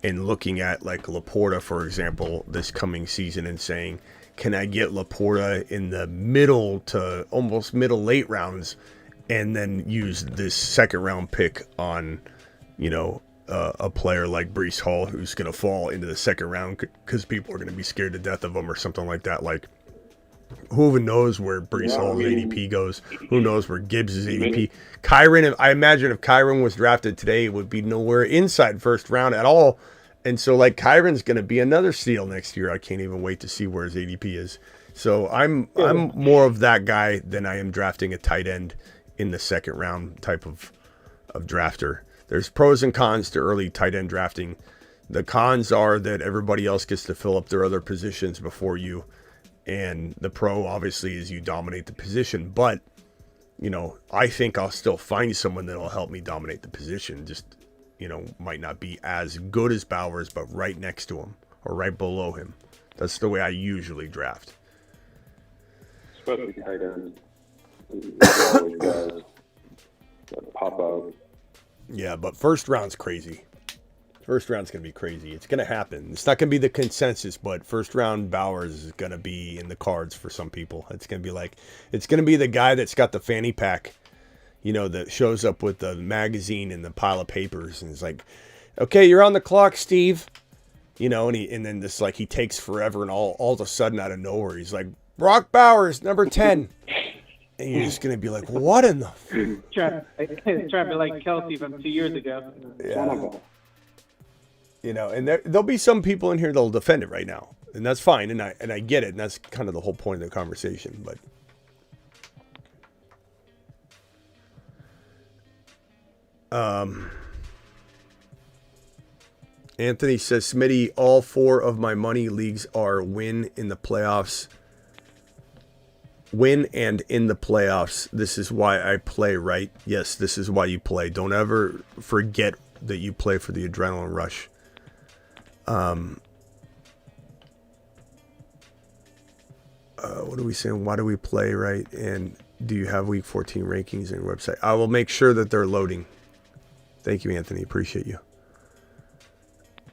and looking at like Laporta, for example, this coming season and saying, can I get Laporta in the middle to almost middle late rounds and then use this second round pick on, a player like Breece Hall who's going to fall into the second round because people are going to be scared to death of him or something like that. Like, who even knows where Breece Hall's ADP goes? Who knows where Gibbs' ADP? Kyron, I imagine if Kyron was drafted today, it would be nowhere inside first round at all. And so, like, Kyron's going to be another steal next year. I can't even wait to see where his ADP is. So I'm more of that guy than I am drafting a tight end in the second round type of drafter. There's pros and cons to early tight end drafting. The cons are that everybody else gets to fill up their other positions before you. And the pro, obviously, is you dominate the position. But, you know, I think I'll still find someone that'll help me dominate the position. Just, you know, might not be as good as Bowers, but right next to him or right below him. That's the way I usually draft. Especially tight ends. There's always guys that pop out. Yeah, but first round's crazy. First round's going to be crazy. It's going to happen. It's not going to be the consensus, but first round Bowers is going to be in the cards for some people. It's going to be like, it's going to be the guy that's got the fanny pack, you know, that shows up with the magazine and the pile of papers. And it's like, okay, you're on the clock, Steve. You know, and then this, like, he takes forever, and all of a sudden out of nowhere, he's like, Brock Bowers, number 10. And you're just going to be like, what in the... Trying to be like Kelsey from 2 years ago. Yeah. You know, and there'll be some people in here that'll defend it right now. And that's fine, and I get it, and that's kind of the whole point of the conversation. But Anthony says, Smitty, all 4 of my money leagues are win in the playoffs. Win and in the playoffs. This is why I play, right? Yes, this is why you play. Don't ever forget that you play for the adrenaline rush. What are we saying? Why do we play, right? And do you have week 14 rankings on your website? I will make sure that they're loading. Thank you, Anthony. Appreciate you.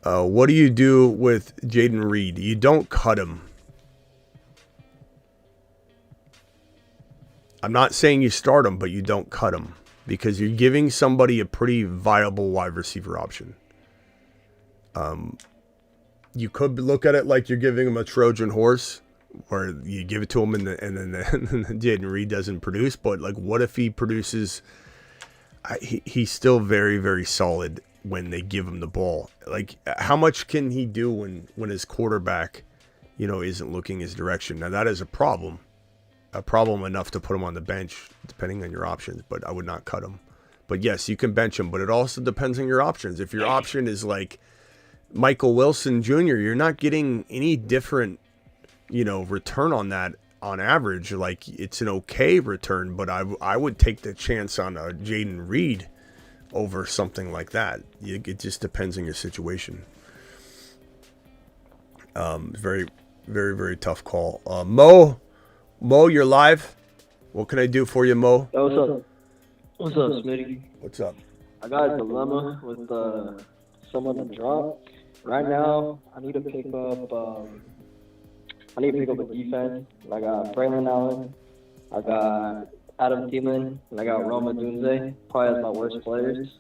What do you do with Jaden Reed? You don't cut him. I'm not saying you start him, but you don't cut him because you're giving somebody a pretty viable wide receiver option. You could look at it like you're giving him a Trojan horse, where you give it to him and then Jaden Reed doesn't produce. But like, what if he produces? He's still very, very solid when they give him the ball. Like, how much can he do when his quarterback, you know, isn't looking his direction? Now that is a problem enough to put him on the bench, depending on your options. But I would not cut him. But yes, you can bench him. But it also depends on your options. If your option is like Michael Wilson Jr., you're not getting any different, you know, return on that on average. Like, it's an okay return, but I would take the chance on a Jaden Reed over something like that. It just depends on your situation. Very, very, very tough call. Mo, you're live. What can I do for you, Mo? Yo, what's up? What's up, Smitty? What's up? I got a dilemma with someone to drop. Right now, I need to pick up. I need to pick up a defense. I got Braylon Allen, I got Adam Thelen, and I got Roma Dunze. Probably as my worst players.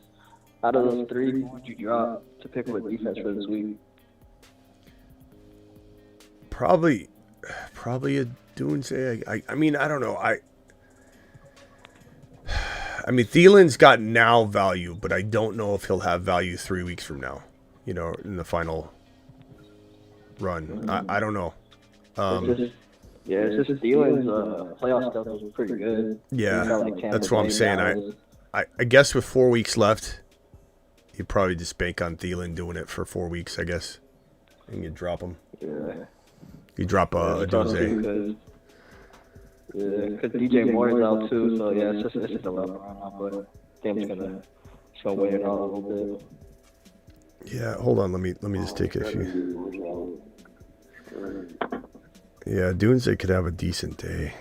Out of those 3, who would you drop to pick up a defense for this week? Probably a Dunze. I mean, I don't know. I mean, Thielen's got now value, but I don't know if he'll have value 3 weeks from now, you know, in the final run. I don't know. It's just Thielen's playoff stuff was pretty good. Yeah, that's what I'm saying. I guess with 4 weeks left, you probably just bank on Thelen doing it for 4 weeks, I guess. And you drop him. Yeah. You drop a Dunze. Yeah, because DJ Moore is out too, so yeah, it's just a dilemma right now, but I think I'm just gonna wait it out a little bit. Yeah, hold on, let me just take a few. Yeah, Dunze could have a decent day.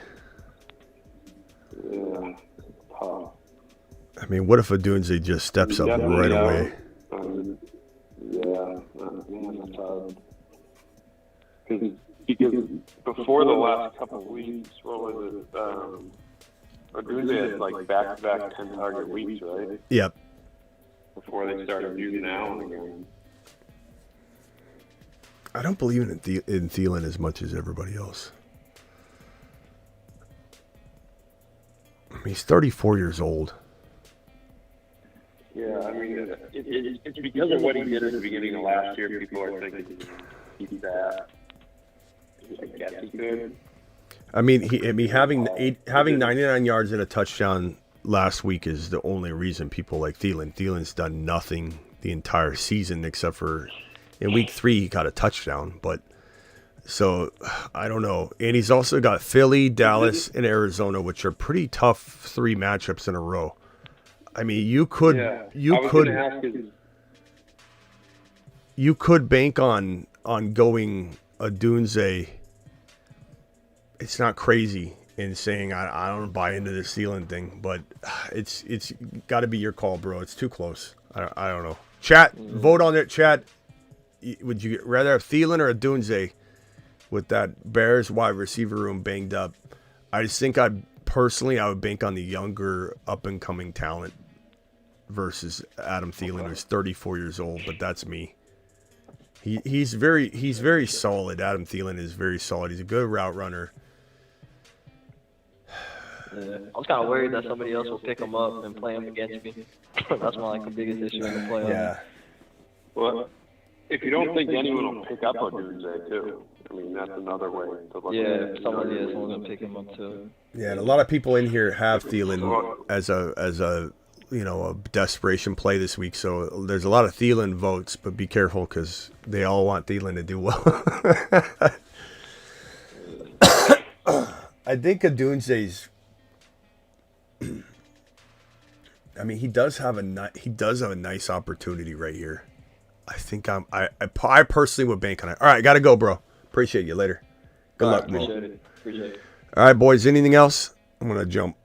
Yeah. I mean, what if a Dunze just steps up right away? Because before the last couple of weeks, what was it? Dunze had like back-to-back 10-target weeks, right? Yep. Before they started using Allen again. I don't believe in Thelen as much as everybody else. I mean, he's 34 years old. Yeah, I mean, it's because of what he did at the beginning of last year. People are thinking he's that. I guess he could. I mean, having 99 yards and a touchdown last week is the only reason people like Thelen. Thielen's done nothing the entire season except for in week 3 he got a touchdown. But so I don't know. And he's also got Philly, Dallas, and Arizona, which are pretty tough 3 matchups in a row. I mean, you could bank on going a Dunze. It's not crazy in saying I don't buy into this Thelen thing, but it's got to be your call, bro. It's too close. I don't know. Chat, vote on it. Chat, would you rather have Thelen or a Dunze with that Bears wide receiver room banged up? I just think I would bank on the younger up and coming talent versus Adam Thielen, who's 34 years old, but that's me. He's very solid. Adam Thielen is very solid. He's a good route runner. Yeah. I was kind of worried that somebody else will pick him up and play him against me. That's my the biggest issue in the playoffs. Yeah. Well, if you don't think anyone will pick up on Dunze too, I mean that's another way to look at it. Someone's gonna pick him up too. Yeah, and a lot of people in here have Thielen as a a desperation play this week. So there's a lot of Thielen votes, but be careful because they all want Thielen to do well. I think Adunze's. I mean, he does have a nice opportunity right here. I think I personally would bank on it. All right, gotta go, bro. Appreciate you. Later. Good luck, bro. Appreciate it. All right, boys. Anything else? I'm gonna jump.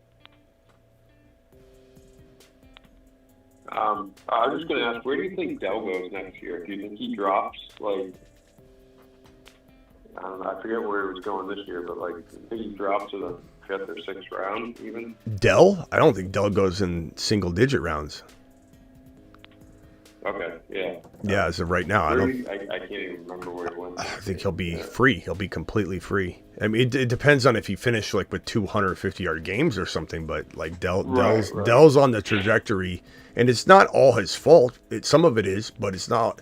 I was just going to ask, where do you think Dell goes next year? Do you think he drops, I don't know, I forget where he was going this year, but, do you think he drops to the 5th or 6th round, even? Dell? I don't think Dell goes in single-digit rounds. Okay, yeah. Yeah, as of right now, I can't even remember where he went. I think he'll be free. He'll be completely free. I mean, it depends on if he finished, with 250-yard games or something, but, Dell's on the trajectory. And it's not all his fault. Some of it is, but it's not.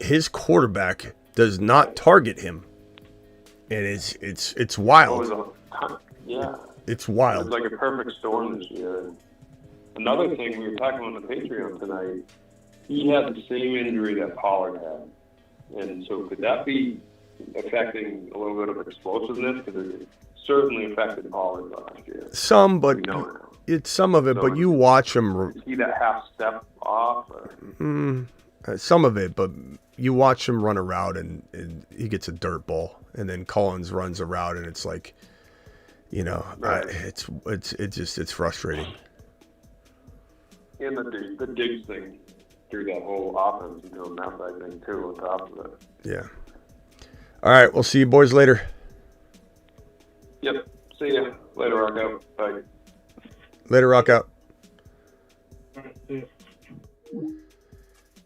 His quarterback does not target him, and it's wild. Yeah, it's wild. It's like a perfect storm this year. Another thing, we were talking on the Patreon tonight. He had the same injury that Pollard had, and so could that be affecting a little bit of explosiveness? Because it certainly affected Pollard last year. Some, but. It's some of it, but you watch him. Is he that half step off? Some of it, but you watch him run a route and he gets a dirt ball, and then Collins runs a route, and it's like, right. It's frustrating. And the Diggs thing through that whole offense and doing that side thing too on top of it. Yeah. All right, we'll see you boys later. Yep. See ya later. Rocco. Bye. Later, rock out.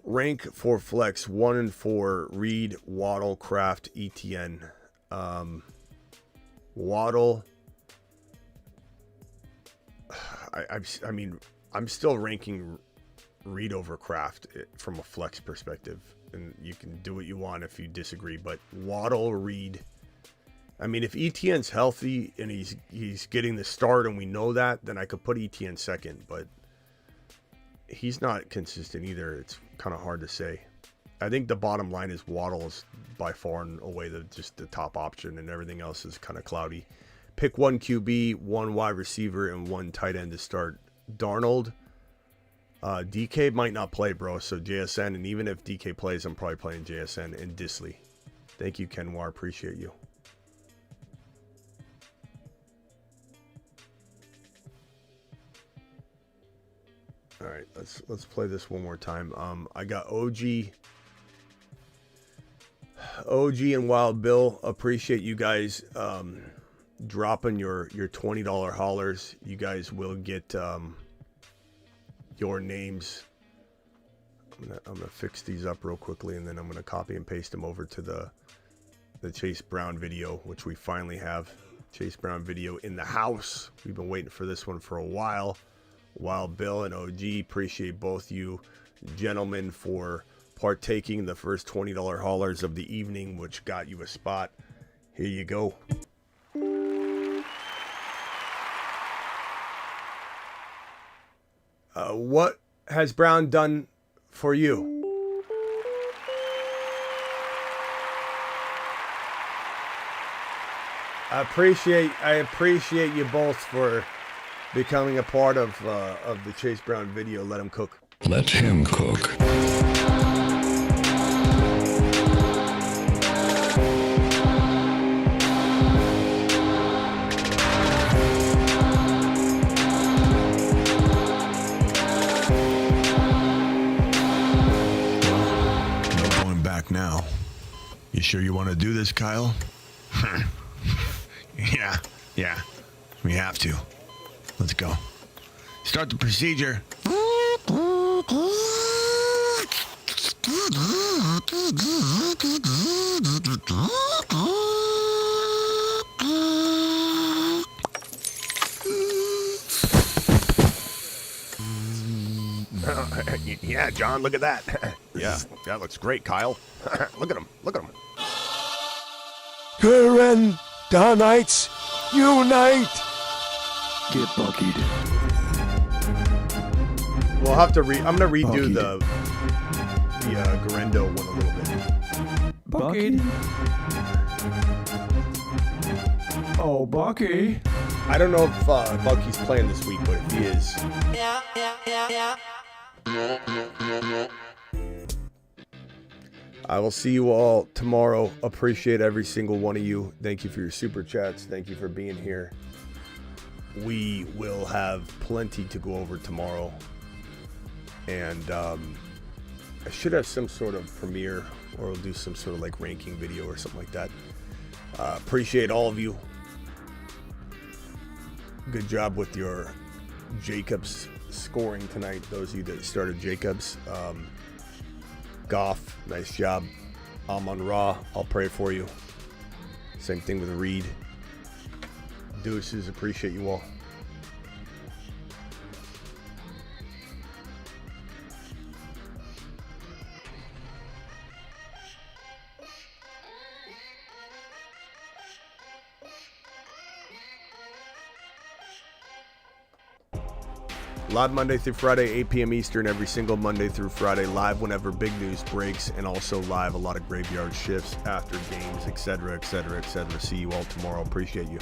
Rank for flex 1 and 4. Reed, Waddle, Kraft, ETN. Waddle. I mean, I'm still ranking Reed over Kraft from a flex perspective, and you can do what you want if you disagree. But Waddle, Reed. I mean, if ETN's healthy and he's getting the start and we know that, then I could put ETN second. But he's not consistent either. It's kind of hard to say. I think the bottom line is Waddle is by far and away just the top option, and everything else is kind of cloudy. Pick 1 QB, 1 wide receiver, and 1 tight end to start. Darnold, DK might not play, bro. So JSN, and even if DK plays, I'm probably playing JSN and Disley. Thank you, Kenwar. Appreciate you. All right, let's play this one more time. I got OG and Wild Bill. Appreciate you guys dropping your $20 haulers. You guys will get your names. I'm gonna fix these up real quickly, and then I'm gonna copy and paste them over to the Chase Brown video, which we finally have. Chase Brown video in the house. We've been waiting for this one for a while. Wild Bill and OG, appreciate both you gentlemen for partaking in the first $20 haulers of the evening, which got you a spot. Here you go. What has Brown done for you? I appreciate you both for becoming a part of the Chase Brown video. Let him cook. Let him cook. No going back now. You sure you want to do this, Kyle? Yeah, we have to. Let's go. Start the procedure. Yeah, John, look at that. Yeah, that looks great, Kyle. Look at him. Knights, unite! Get buckied. We'll have to I'm gonna redo the Garendo one a little bit. Buckied? Oh, Bucky. I don't know if Bucky's playing this week, but if he is, I will see you all tomorrow. Appreciate every single one of you. Thank you for your super chats. Thank you for being here. We will have plenty to go over tomorrow. And I should have some sort of premiere, or we'll do some sort of like ranking video or something like that. Appreciate all of you. Good job with your Jacobs scoring tonight. Those of you that started Jacobs. Goff, nice job. Amon-Ra, I'll pray for you. Same thing with Reed. Deuces, appreciate you all. Live Monday through Friday, 8 p.m. Eastern, every single Monday through Friday. Live whenever big news breaks, and also live a lot of graveyard shifts after games, etc., etc., etc. See you all tomorrow. Appreciate you.